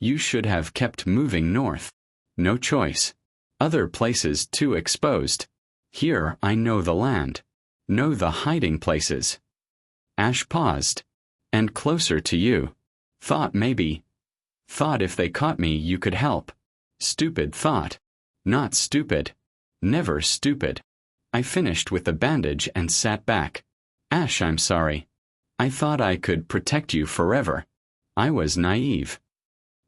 You should have kept moving north. No choice. Other places too exposed. Here I know the land. Know the hiding places. Ash paused. And closer to you. Thought maybe. Thought if they caught me you could help. Stupid thought. Not stupid. Never stupid. I finished with the bandage and sat back. Ash, I'm sorry. I thought I could protect you forever. I was naive.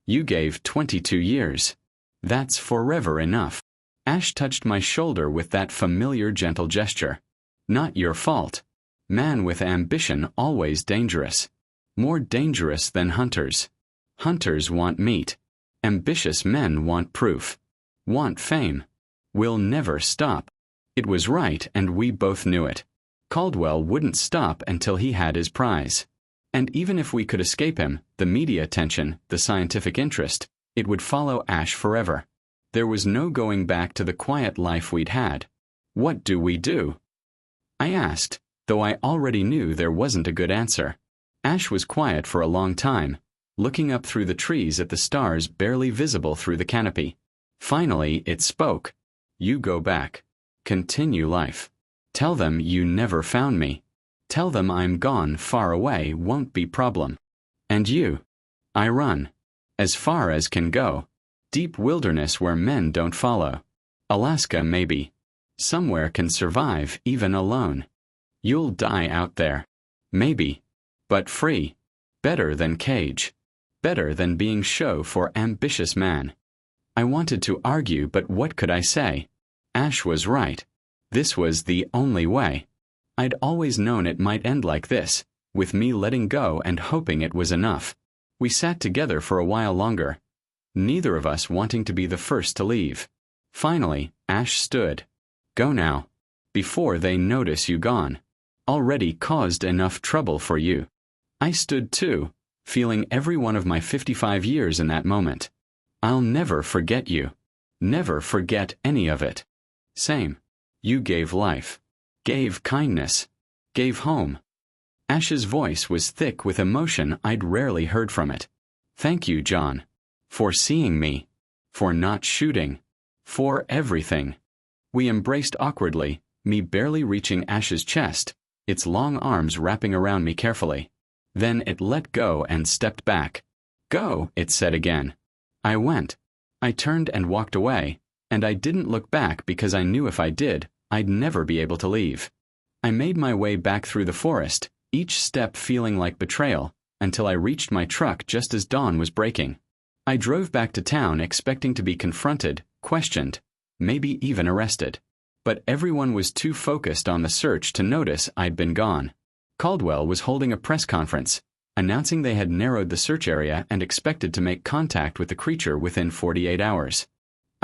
You gave 22 years. That's forever enough. Ash touched my shoulder with that familiar gentle gesture. Not your fault. Man with ambition always dangerous. More dangerous than hunters. Hunters want meat. Ambitious men want proof. Want fame. Will never stop. It was right and we both knew it. Caldwell wouldn't stop until he had his prize. And even if we could escape him, the media attention, the scientific interest, it would follow Ash forever. There was no going back to the quiet life we'd had. What do we do? I asked, though I already knew there wasn't a good answer. Ash was quiet for a long time, looking up through the trees at the stars barely visible through the canopy. Finally, it spoke. You go back. Continue life. Tell them you never found me. Tell them I'm gone far away won't be problem. And you? I run. As far as can go. Deep wilderness where men don't follow. Alaska maybe. Somewhere can survive even alone. You'll die out there. Maybe. But free. Better than cage. Better than being show for ambitious man. I wanted to argue, but what could I say? Ash was right. This was the only way. I'd always known it might end like this, with me letting go and hoping it was enough. We sat together for a while longer, neither of us wanting to be the first to leave. Finally, Ash stood. Go now. Before they notice you gone. Already caused enough trouble for you. I stood too, feeling every one of my 55 years in that moment. I'll never forget you. Never forget any of it. Same. You gave life. Gave kindness. Gave home. Ash's voice was thick with emotion I'd rarely heard from it. Thank you, John. For seeing me. For not shooting. For everything. We embraced awkwardly, me barely reaching Ash's chest, its long arms wrapping around me carefully. Then it let go and stepped back. Go, it said again. I went. I turned and walked away, and I didn't look back because I knew if I did, I'd never be able to leave. I made my way back through the forest, each step feeling like betrayal, until I reached my truck just as dawn was breaking. I drove back to town expecting to be confronted, questioned, maybe even arrested. But everyone was too focused on the search to notice I'd been gone. Caldwell was holding a press conference, announcing they had narrowed the search area and expected to make contact with the creature within 48 hours.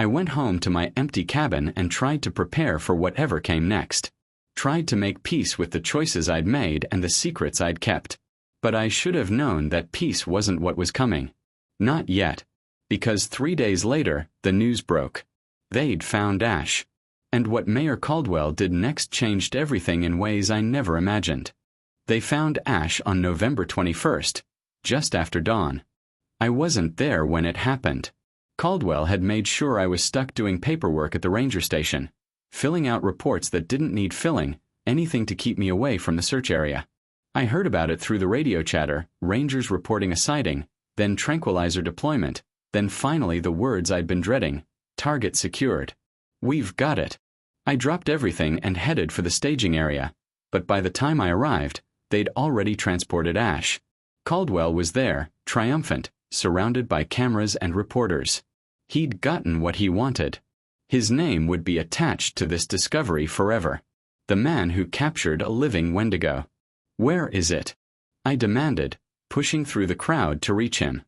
I went home to my empty cabin and tried to prepare for whatever came next. Tried to make peace with the choices I'd made and the secrets I'd kept. But I should have known that peace wasn't what was coming. Not yet. Because 3 days later, the news broke. They'd found Ash. And what Mayor Caldwell did next changed everything in ways I never imagined. They found Ash on November 21st, just after dawn. I wasn't there when it happened. Caldwell had made sure I was stuck doing paperwork at the ranger station, filling out reports that didn't need filling, anything to keep me away from the search area. I heard about it through the radio chatter, rangers reporting a sighting, then tranquilizer deployment, then finally the words I'd been dreading, target secured. We've got it. I dropped everything and headed for the staging area, but by the time I arrived, they'd already transported Ash. Caldwell was there, triumphant, surrounded by cameras and reporters. He'd gotten what he wanted. His name would be attached to this discovery forever. The man who captured a living Wendigo. Where is it? I demanded, pushing through the crowd to reach him.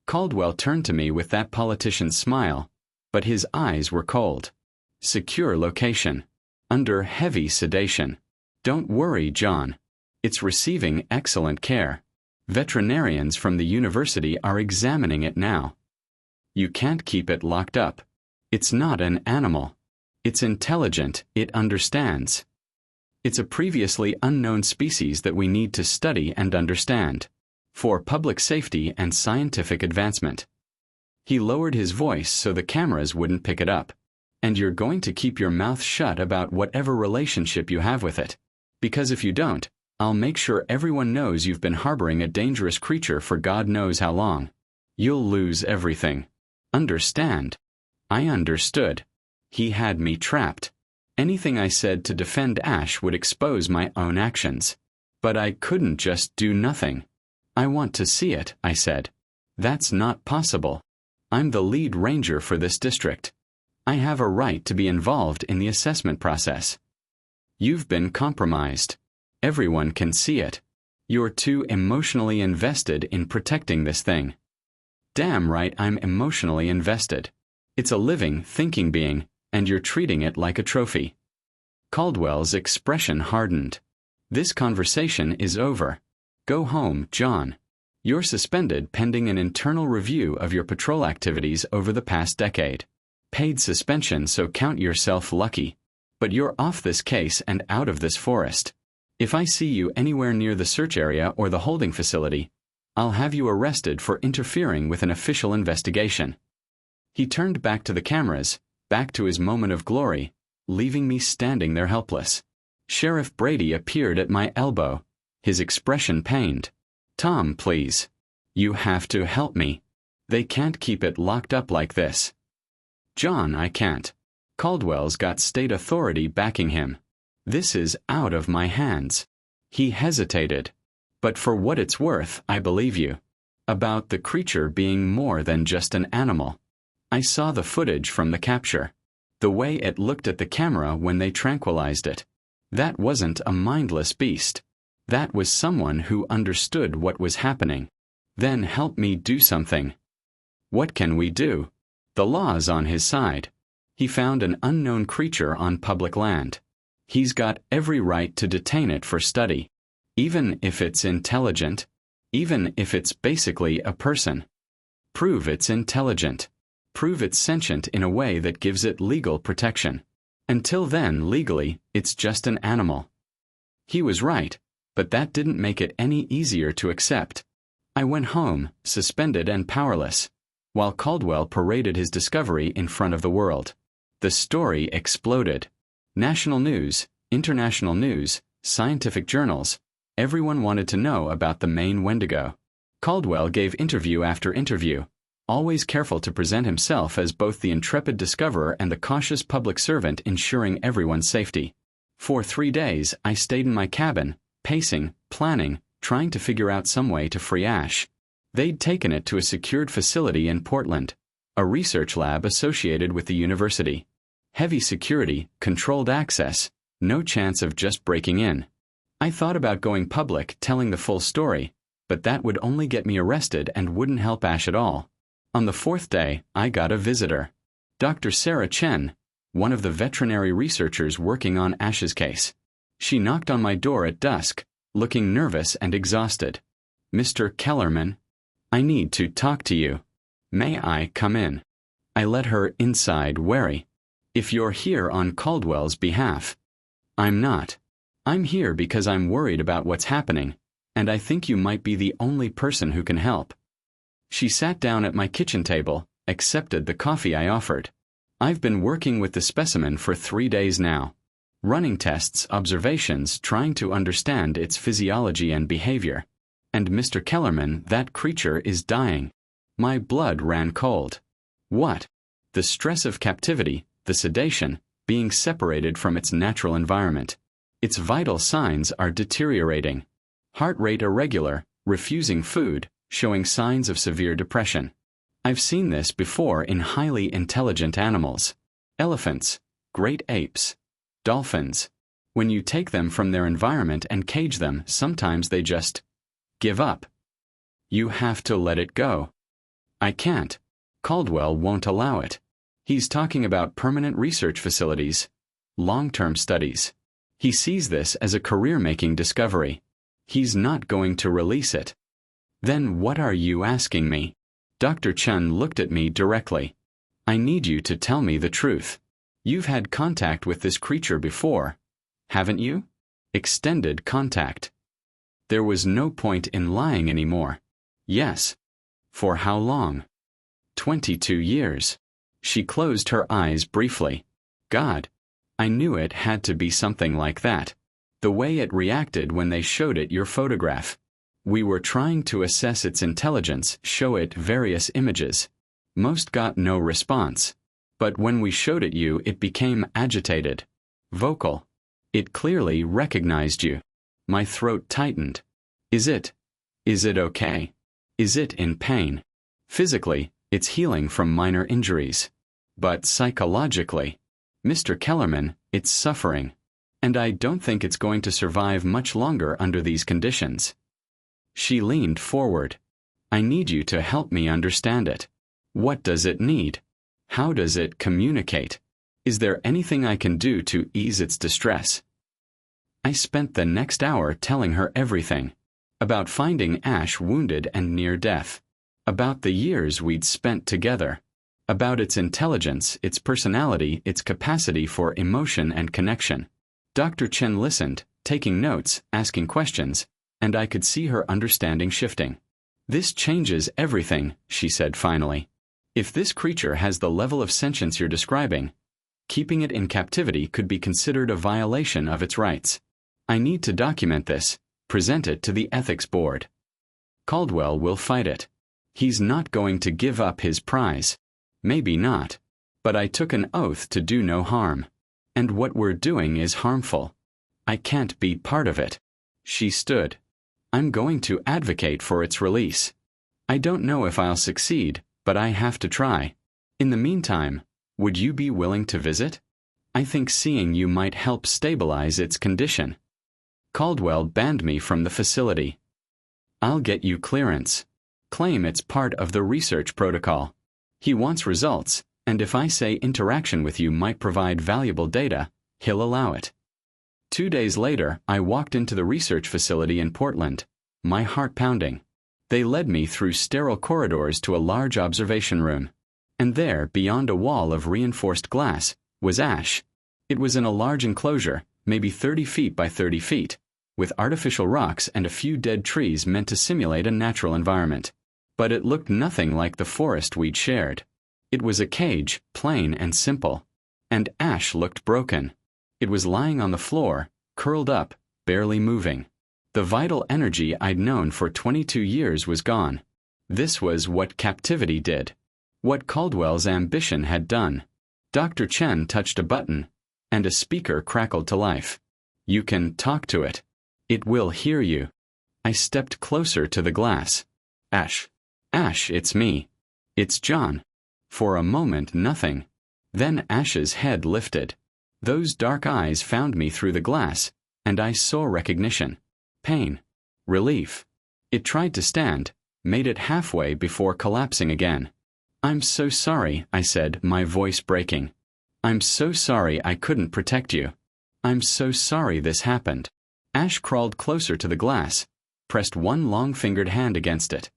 Caldwell turned to me with that politician's smile, but his eyes were cold. Secure location. Under heavy sedation. Don't worry, John. It's receiving excellent care. Veterinarians from the university are examining it now. You can't keep it locked up. It's not an animal. It's intelligent, it understands. It's a previously unknown species that we need to study and understand. For public safety and scientific advancement. He lowered his voice so the cameras wouldn't pick it up. And you're going to keep your mouth shut about whatever relationship you have with it. Because if you don't, I'll make sure everyone knows you've been harboring a dangerous creature for God knows how long. You'll lose everything. Understand? I understood. He had me trapped. Anything I said to defend Ash would expose my own actions. But I couldn't just do nothing. I want to see it, I said. That's not possible. I'm the lead ranger for this district. I have a right to be involved in the assessment process. You've been compromised. Everyone can see it. You're too emotionally invested in protecting this thing. Damn right I'm emotionally invested. It's a living, thinking being, and you're treating it like a trophy. Caldwell's expression hardened. This conversation is over. Go home, John. You're suspended pending an internal review of your patrol activities over the past decade. Paid suspension, so count yourself lucky. But you're off this case and out of this forest. If I see you anywhere near the search area or the holding facility, I'll have you arrested for interfering with an official investigation. He turned back to the cameras, back to his moment of glory, leaving me standing there helpless. Sheriff Brady appeared at my elbow, his expression pained. Tom, please. You have to help me. They can't keep it locked up like this. John, I can't. Caldwell's got state authority backing him. This is out of my hands. He hesitated. But for what it's worth, I believe you. About the creature being more than just an animal. I saw the footage from the capture. The way it looked at the camera when they tranquilized it. That wasn't a mindless beast. That was someone who understood what was happening. Then help me do something. What can we do? The law's on his side. He found an unknown creature on public land. He's got every right to detain it for study. Even if it's intelligent. Even if it's basically a person. Prove it's intelligent. Prove it's sentient in a way that gives it legal protection. Until then, legally, it's just an animal. He was right, but that didn't make it any easier to accept. I went home, suspended and powerless, while Caldwell paraded his discovery in front of the world. The story exploded. National news, international news, scientific journals, everyone wanted to know about the Maine Wendigo. Caldwell gave interview after interview, always careful to present himself as both the intrepid discoverer and the cautious public servant ensuring everyone's safety. For 3 days, I stayed in my cabin, pacing, planning, trying to figure out some way to free Ash. They'd taken it to a secured facility in Portland, a research lab associated with the university. Heavy security, controlled access, no chance of just breaking in. I thought about going public, telling the full story, but that would only get me arrested and wouldn't help Ash at all. On the 4th day, I got a visitor. Dr. Sarah Chen, one of the veterinary researchers working on Ash's case. She knocked on my door at dusk, looking nervous and exhausted. Mr. Kellerman, I need to talk to you. May I come in? I led her inside, wary. If you're here on Caldwell's behalf. I'm not. I'm here because I'm worried about what's happening, and I think you might be the only person who can help. She sat down at my kitchen table, accepted the coffee I offered. I've been working with the specimen for 3 days now. Running tests, observations, trying to understand its physiology and behavior. And Mr. Kellerman, that creature is dying. My blood ran cold. What? The stress of captivity, the sedation, being separated from its natural environment. Its vital signs are deteriorating. Heart rate irregular, refusing food, showing signs of severe depression. I've seen this before in highly intelligent animals. Elephants, great apes, dolphins. When you take them from their environment and cage them, sometimes they just give up. You have to let it go. I can't. Caldwell won't allow it. He's talking about permanent research facilities, long-term studies. He sees this as a career-making discovery. He's not going to release it. Then what are you asking me? Dr. Chen looked at me directly. I need you to tell me the truth. You've had contact with this creature before, haven't you? Extended contact. There was no point in lying anymore. Yes. For how long? 22 years. She closed her eyes briefly. God. I knew it had to be something like that. The way it reacted when they showed it your photograph. We were trying to assess its intelligence, show it various images. Most got no response. But when we showed it you, it became agitated. Vocal. It clearly recognized you. My throat tightened. Is it okay? Is it in pain? Physically, it's healing from minor injuries. But psychologically, Mr. Kellerman, it's suffering. And I don't think it's going to survive much longer under these conditions. She leaned forward. I need you to help me understand it. What does it need? How does it communicate? Is there anything I can do to ease its distress? I spent the next hour telling her everything. About finding Ash wounded and near death. About the years we'd spent together. About its intelligence, its personality, its capacity for emotion and connection. Dr. Chen listened, taking notes, asking questions, and I could see her understanding shifting. This changes everything, she said finally. If this creature has the level of sentience you're describing, keeping it in captivity could be considered a violation of its rights. I need to document this, present it to the ethics board. Caldwell will fight it. He's not going to give up his prize. Maybe not. But I took an oath to do no harm. And what we're doing is harmful. I can't be part of it. She stood. I'm going to advocate for its release. I don't know if I'll succeed, but I have to try. In the meantime, would you be willing to visit? I think seeing you might help stabilize its condition. Caldwell banned me from the facility. I'll get you clearance. Claim it's part of the research protocol. He wants results, and if I say interaction with you might provide valuable data, he'll allow it. 2 days later, I walked into the research facility in Portland, my heart pounding. They led me through sterile corridors to a large observation room. And there, beyond a wall of reinforced glass, was Ash. It was in a large enclosure, maybe 30 feet by 30 feet, with artificial rocks and a few dead trees meant to simulate a natural environment. But it looked nothing like the forest we'd shared. It was a cage, plain and simple. And Ash looked broken. It was lying on the floor, curled up, barely moving. The vital energy I'd known for 22 years was gone. This was what captivity did. What Caldwell's ambition had done. Dr. Chen touched a button, and a speaker crackled to life. You can talk to it. It will hear you. I stepped closer to the glass. Ash. Ash, it's me. It's John. For a moment, nothing. Then Ash's head lifted. Those dark eyes found me through the glass, and I saw recognition. Pain. Relief. It tried to stand, made it halfway before collapsing again. I'm so sorry, I said, my voice breaking. I'm so sorry I couldn't protect you. I'm so sorry this happened. Ash crawled closer to the glass, pressed one long-fingered hand against it.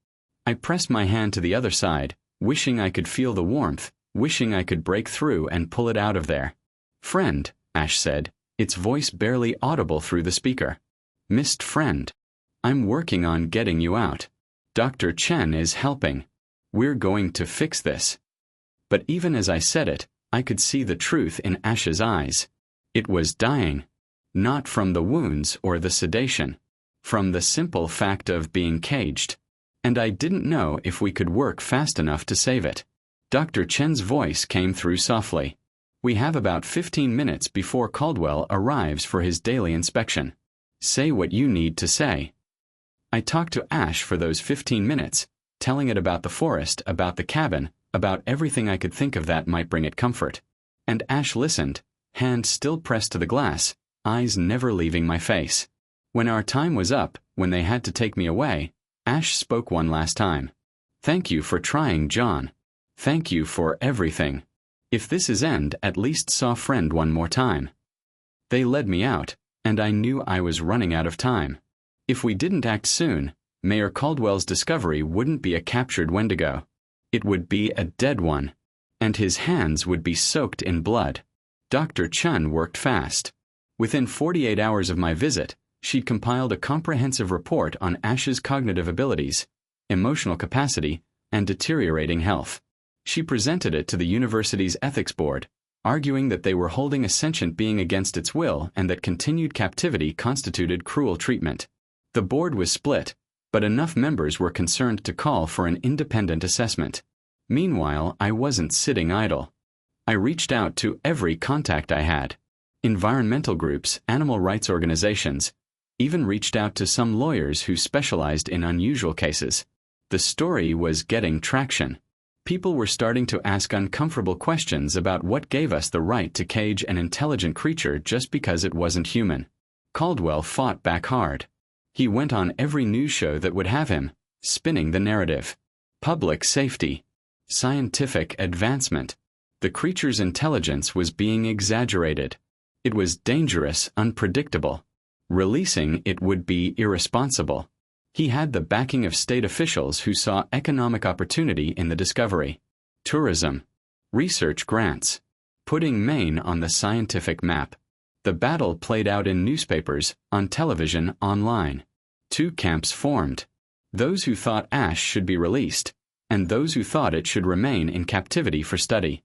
I pressed my hand to the other side, wishing I could feel the warmth, wishing I could break through and pull it out of there. Friend, Ash said, its voice barely audible through the speaker. Missed friend. I'm working on getting you out. Dr. Chen is helping. We're going to fix this. But even as I said it, I could see the truth in Ash's eyes. It was dying. Not from the wounds or the sedation. From the simple fact of being caged. And I didn't know if we could work fast enough to save it. Dr. Chen's voice came through softly. We have about 15 minutes before Caldwell arrives for his daily inspection. Say what you need to say. I talked to Ash for those 15 minutes, telling it about the forest, about the cabin, about everything I could think of that might bring it comfort. And Ash listened, hand still pressed to the glass, eyes never leaving my face. When our time was up, when they had to take me away, Ash spoke one last time. Thank you for trying, John. Thank you for everything. If this is end, at least saw friend one more time. They led me out, and I knew I was running out of time. If we didn't act soon, Mayor Caldwell's discovery wouldn't be a captured Wendigo. It would be a dead one. And his hands would be soaked in blood. Dr. Chen worked fast. Within 48 hours of my visit, she'd compiled a comprehensive report on Ash's cognitive abilities, emotional capacity, and deteriorating health. She presented it to the university's ethics board, arguing that they were holding a sentient being against its will and that continued captivity constituted cruel treatment. The board was split, but enough members were concerned to call for an independent assessment. Meanwhile, I wasn't sitting idle. I reached out to every contact I had. Environmental groups, animal rights organizations, even reached out to some lawyers who specialized in unusual cases. The story was getting traction. People were starting to ask uncomfortable questions about what gave us the right to cage an intelligent creature just because it wasn't human. Caldwell fought back hard. He went on every news show that would have him, spinning the narrative. Public safety. Scientific advancement. The creature's intelligence was being exaggerated. It was dangerous, unpredictable. Releasing it would be irresponsible. He had the backing of state officials who saw economic opportunity in the discovery. Tourism. Research grants. Putting Maine on the scientific map. The battle played out in newspapers, on television, online. Two camps formed. Those who thought Ash should be released, and those who thought it should remain in captivity for study.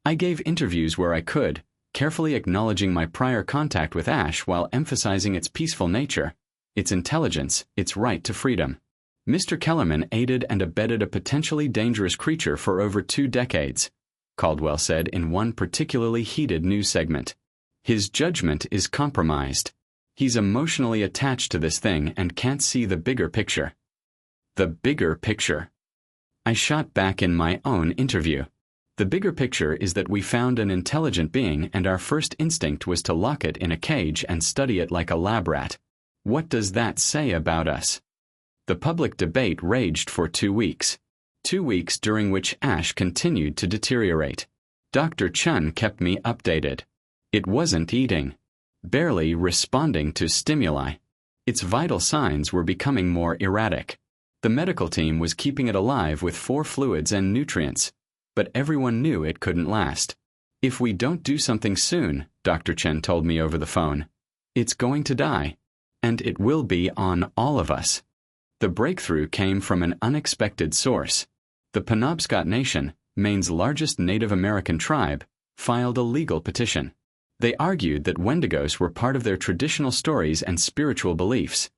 I gave interviews where I could, carefully acknowledging my prior contact with Ash while emphasizing its peaceful nature, its intelligence, its right to freedom. Mr. Kellerman aided and abetted a potentially dangerous creature for over 2 decades, Caldwell said in one particularly heated news segment. His judgment is compromised. He's emotionally attached to this thing and can't see the bigger picture. The bigger picture. I shot back in my own interview. The bigger picture is that we found an intelligent being and our first instinct was to lock it in a cage and study it like a lab rat. What does that say about us? The public debate raged for 2 weeks. 2 weeks during which Ash continued to deteriorate. Dr. Chun kept me updated. It wasn't eating. Barely responding to stimuli. Its vital signs were becoming more erratic. The medical team was keeping it alive with 4 fluids and nutrients, but everyone knew it couldn't last. If we don't do something soon, Dr. Chen told me over the phone, it's going to die. And it will be on all of us. The breakthrough came from an unexpected source. The Penobscot Nation, Maine's largest Native American tribe, filed a legal petition. They argued that Wendigos were part of their traditional stories and spiritual beliefs,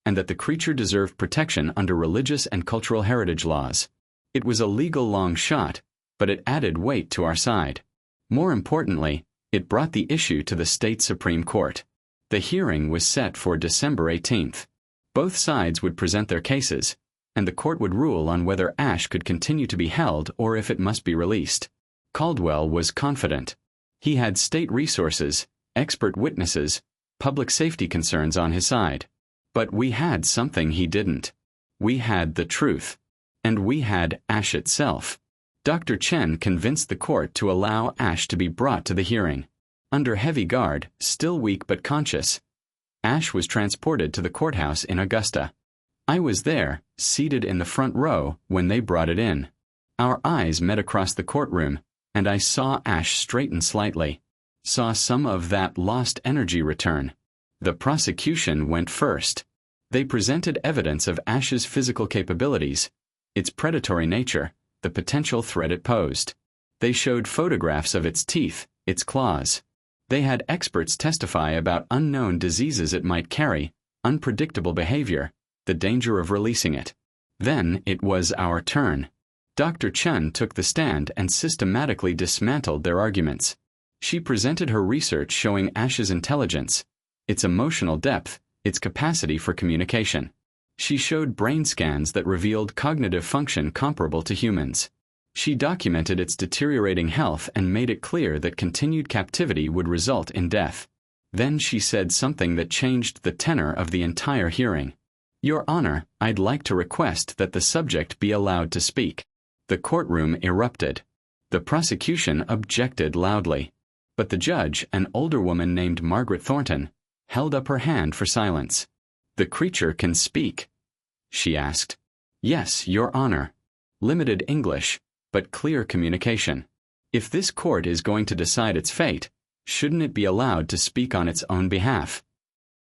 and that the creature deserved protection under religious and cultural heritage laws. It was a legal long shot, but it added weight to our side. More importantly, it brought the issue to the state Supreme Court. The hearing was set for December 18th. Both sides would present their cases, and the court would rule on whether Ash could continue to be held or if it must be released. Caldwell was confident. He had state resources, expert witnesses, public safety concerns on his side. But we had something he didn't. We had the truth. And we had Ash itself. Dr. Chen convinced the court to allow Ash to be brought to the hearing. Under heavy guard, still weak but conscious, Ash was transported to the courthouse in Augusta. I was there, seated in the front row, when they brought it in. Our eyes met across the courtroom, and I saw Ash straighten slightly, saw some of that lost energy return. The prosecution went first. They presented evidence of Ash's physical capabilities, its predatory nature, the potential threat it posed. They showed photographs of its teeth, its claws. They had experts testify about unknown diseases it might carry, unpredictable behavior, the danger of releasing it. Then it was our turn. Dr. Chun took the stand and systematically dismantled their arguments. She presented her research showing Ash's intelligence, its emotional depth, its capacity for communication. She showed brain scans that revealed cognitive function comparable to humans. She documented its deteriorating health and made it clear that continued captivity would result in death. Then she said something that changed the tenor of the entire hearing. Your Honor, I'd like to request that the subject be allowed to speak. The courtroom erupted. The prosecution objected loudly. But the judge, an older woman named Margaret Thornton, held up her hand for silence. The creature can speak, she asked. Yes, Your Honor. Limited English, but clear communication. If this court is going to decide its fate, shouldn't it be allowed to speak on its own behalf?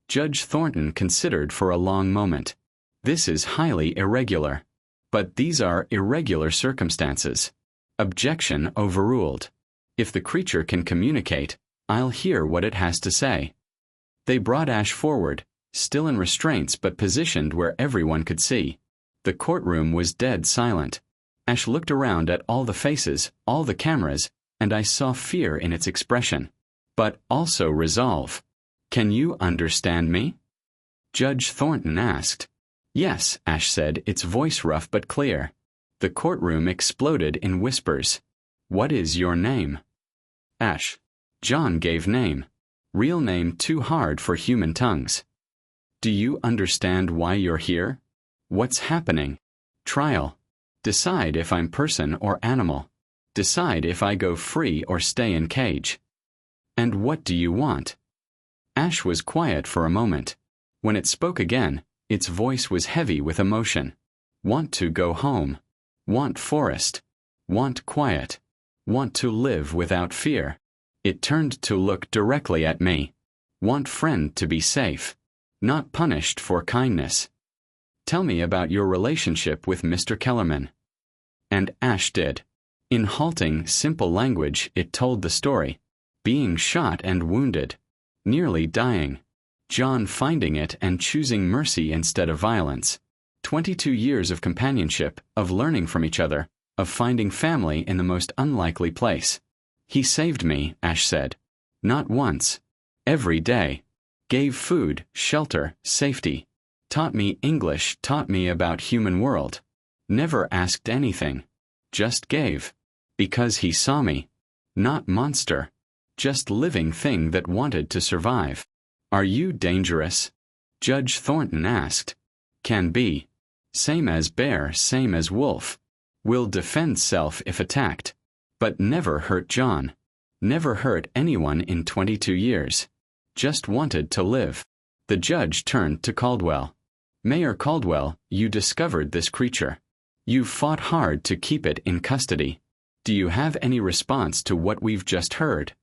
Judge Thornton considered for a long moment. This is highly irregular. But these are irregular circumstances. Objection overruled. If the creature can communicate, I'll hear what it has to say. They brought Ash forward, still in restraints but positioned where everyone could see. The courtroom was dead silent. Ash looked around at all the faces, all the cameras, and I saw fear in its expression. But also resolve. "Can you understand me?" Judge Thornton asked. "Yes," Ash said, its voice rough but clear. The courtroom exploded in whispers. "What is your name?" Ash. John gave name. Real name too hard for human tongues. "Do you understand why you're here? What's happening? Trial. Decide if I'm person or animal. Decide if I go free or stay in cage. And what do you want?" Ash was quiet for a moment. When it spoke again, its voice was heavy with emotion. "Want to go home. Want forest. Want quiet. Want to live without fear." It turned to look directly at me. "Want friend to be safe. Not punished for kindness. Tell me about your relationship with Mr. Kellerman." And Ash did. In halting, simple language, it told the story. Being shot and wounded. Nearly dying. John finding it and choosing mercy instead of violence. 22 years of companionship, of learning from each other, of finding family in the most unlikely place. "He saved me," Ash said. "Not once. Every day. Gave food, shelter, safety. Taught me English, taught me about human world. Never asked anything. Just gave. Because he saw me. Not monster. Just living thing that wanted to survive." "Are you dangerous?" Judge Thornton asked. "Can be. Same as bear, same as wolf. Will defend self if attacked. But never hurt John. Never hurt anyone in 22 years. Just wanted to live." The judge turned to Caldwell. "Mayor Caldwell, you discovered this creature. You've fought hard to keep it in custody. Do you have any response to what we've just heard?"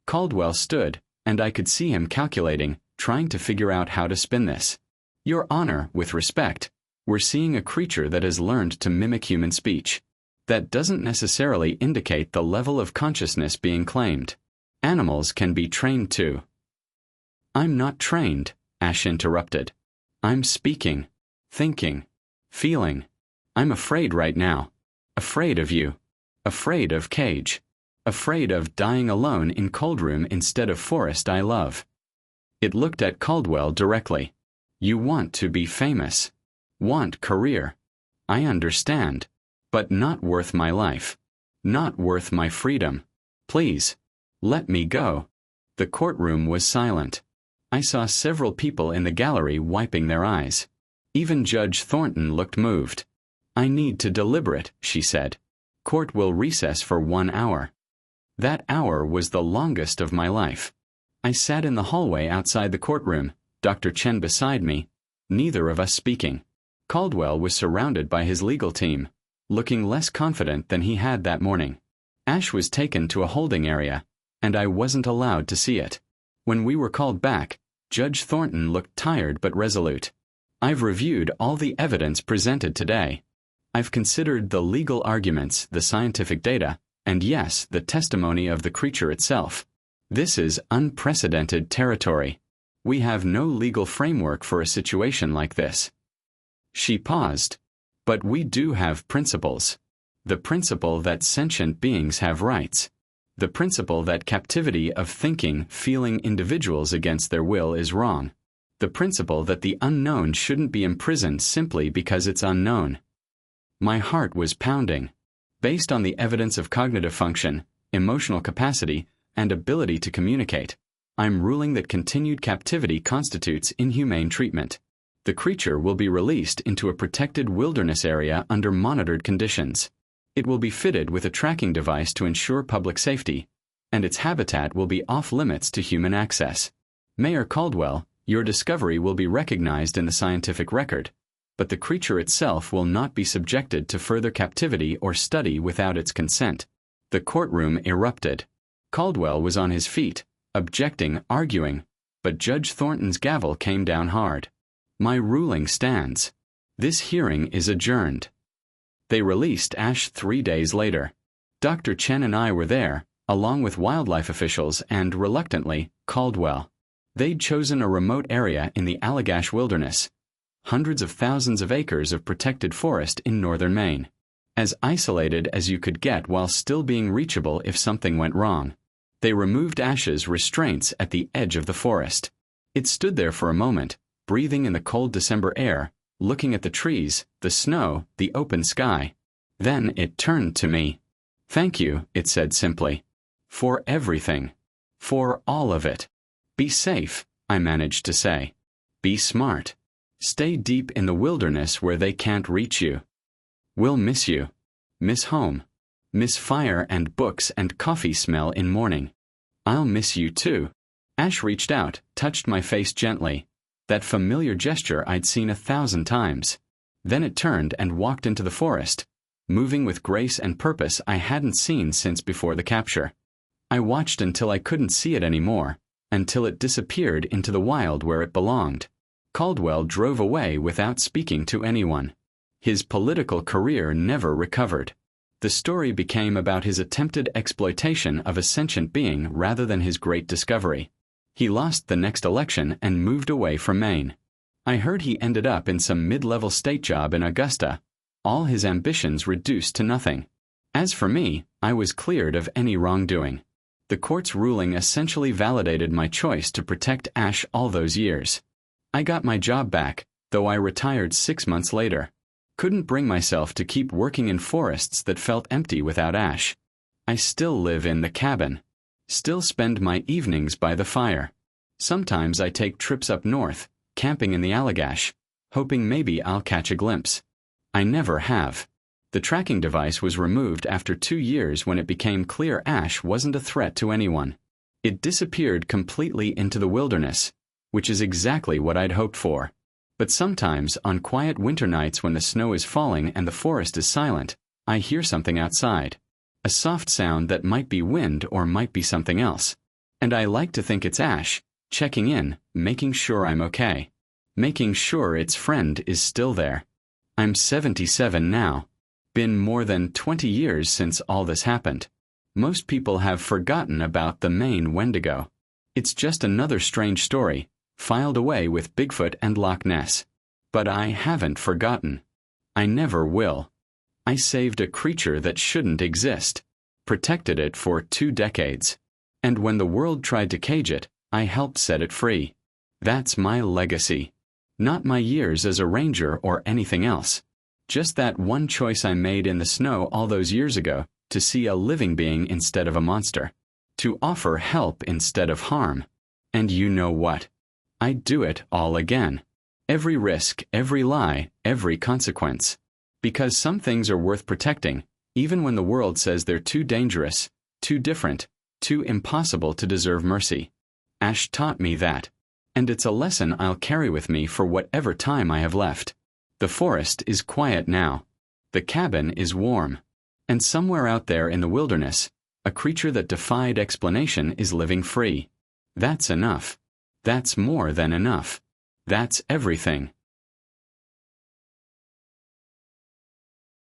Caldwell stood, and I could see him calculating, trying to figure out how to spin this. "Your Honor, with respect, we're seeing a creature that has learned to mimic human speech. That doesn't necessarily indicate the level of consciousness being claimed. Animals can be trained too." "I'm not trained," Ash interrupted. "I'm speaking, thinking, feeling. I'm afraid right now. Afraid of you. Afraid of cage. Afraid of dying alone in cold room instead of forest I love." It looked at Caldwell directly. "You want to be famous. Want career. I understand. But not worth my life. Not worth my freedom. Please. Let me go." The courtroom was silent. I saw several people in the gallery wiping their eyes. Even Judge Thornton looked moved. "I need to deliberate," she said. "Court will recess for 1 hour." That hour was the longest of my life. I sat in the hallway outside the courtroom, Dr. Chen beside me, neither of us speaking. Caldwell was surrounded by his legal team, looking less confident than he had that morning. Ash was taken to a holding area, and I wasn't allowed to see it. When we were called back, Judge Thornton looked tired but resolute. "I've reviewed all the evidence presented today. I've considered the legal arguments, the scientific data, and yes, the testimony of the creature itself. This is unprecedented territory. We have no legal framework for a situation like this." She paused. "But we do have principles. The principle that sentient beings have rights. The principle that captivity of thinking, feeling individuals against their will is wrong. The principle that the unknown shouldn't be imprisoned simply because it's unknown." My heart was pounding. Based on the evidence of cognitive function, emotional capacity, and ability to communicate, I'm ruling that continued captivity constitutes inhumane treatment. The creature will be released into a protected wilderness area under monitored conditions. It will be fitted with a tracking device to ensure public safety, and its habitat will be off-limits to human access. Mayor Caldwell, your discovery will be recognized in the scientific record, but the creature itself will not be subjected to further captivity or study without its consent. The courtroom erupted. Caldwell was on his feet, objecting, arguing, but Judge Thornton's gavel came down hard. My ruling stands. This hearing is adjourned. They released Ash 3 days later. Dr. Chen and I were there, along with wildlife officials and, reluctantly, Caldwell. They'd chosen a remote area in the Allagash Wilderness, hundreds of thousands of acres of protected forest in northern Maine, as isolated as you could get while still being reachable if something went wrong. They removed Ash's restraints at the edge of the forest. It stood there for a moment, breathing in the cold December air, looking at the trees, the snow, the open sky. Then it turned to me. "Thank you," it said simply. "For everything. For all of it. Be safe," I managed to say. "Be smart. Stay deep in the wilderness where they can't reach you. We'll miss you. Miss home. Miss fire and books and coffee smell in morning. I'll miss you too." Ash reached out, touched my face gently. That familiar gesture I'd seen 1,000 times. Then it turned and walked into the forest, moving with grace and purpose I hadn't seen since before the capture. I watched until I couldn't see it anymore, until it disappeared into the wild where it belonged. Caldwell drove away without speaking to anyone. His political career never recovered. The story became about his attempted exploitation of a sentient being rather than his great discovery. He lost the next election and moved away from Maine. I heard he ended up in some mid-level state job in Augusta, all his ambitions reduced to nothing. As for me, I was cleared of any wrongdoing. The court's ruling essentially validated my choice to protect Ash all those years. I got my job back, though I retired 6 months later. Couldn't bring myself to keep working in forests that felt empty without Ash. I still live in the cabin. Still spend my evenings by the fire. Sometimes I take trips up north, camping in the Allagash, hoping maybe I'll catch a glimpse. I never have. The tracking device was removed after 2 years when it became clear Ash wasn't a threat to anyone. It disappeared completely into the wilderness, which is exactly what I'd hoped for. But sometimes, on quiet winter nights when the snow is falling and the forest is silent, I hear something outside. A soft sound that might be wind or might be something else. And I like to think it's Ash, checking in, making sure I'm okay. Making sure its friend is still there. I'm 77 now. Been more than 20 years since all this happened. Most people have forgotten about the Maine Wendigo. It's just another strange story, filed away with Bigfoot and Loch Ness. But I haven't forgotten. I never will. I saved a creature that shouldn't exist, protected it for 2 decades. And when the world tried to cage it, I helped set it free. That's my legacy. Not my years as a ranger or anything else. Just that one choice I made in the snow all those years ago, to see a living being instead of a monster. To offer help instead of harm. And you know what? I'd do it all again. Every risk, every lie, every consequence. Because some things are worth protecting, even when the world says they're too dangerous, too different, too impossible to deserve mercy. Ash taught me that. And it's a lesson I'll carry with me for whatever time I have left. The forest is quiet now. The cabin is warm. And somewhere out there in the wilderness, a creature that defied explanation is living free. That's enough. That's more than enough. That's everything.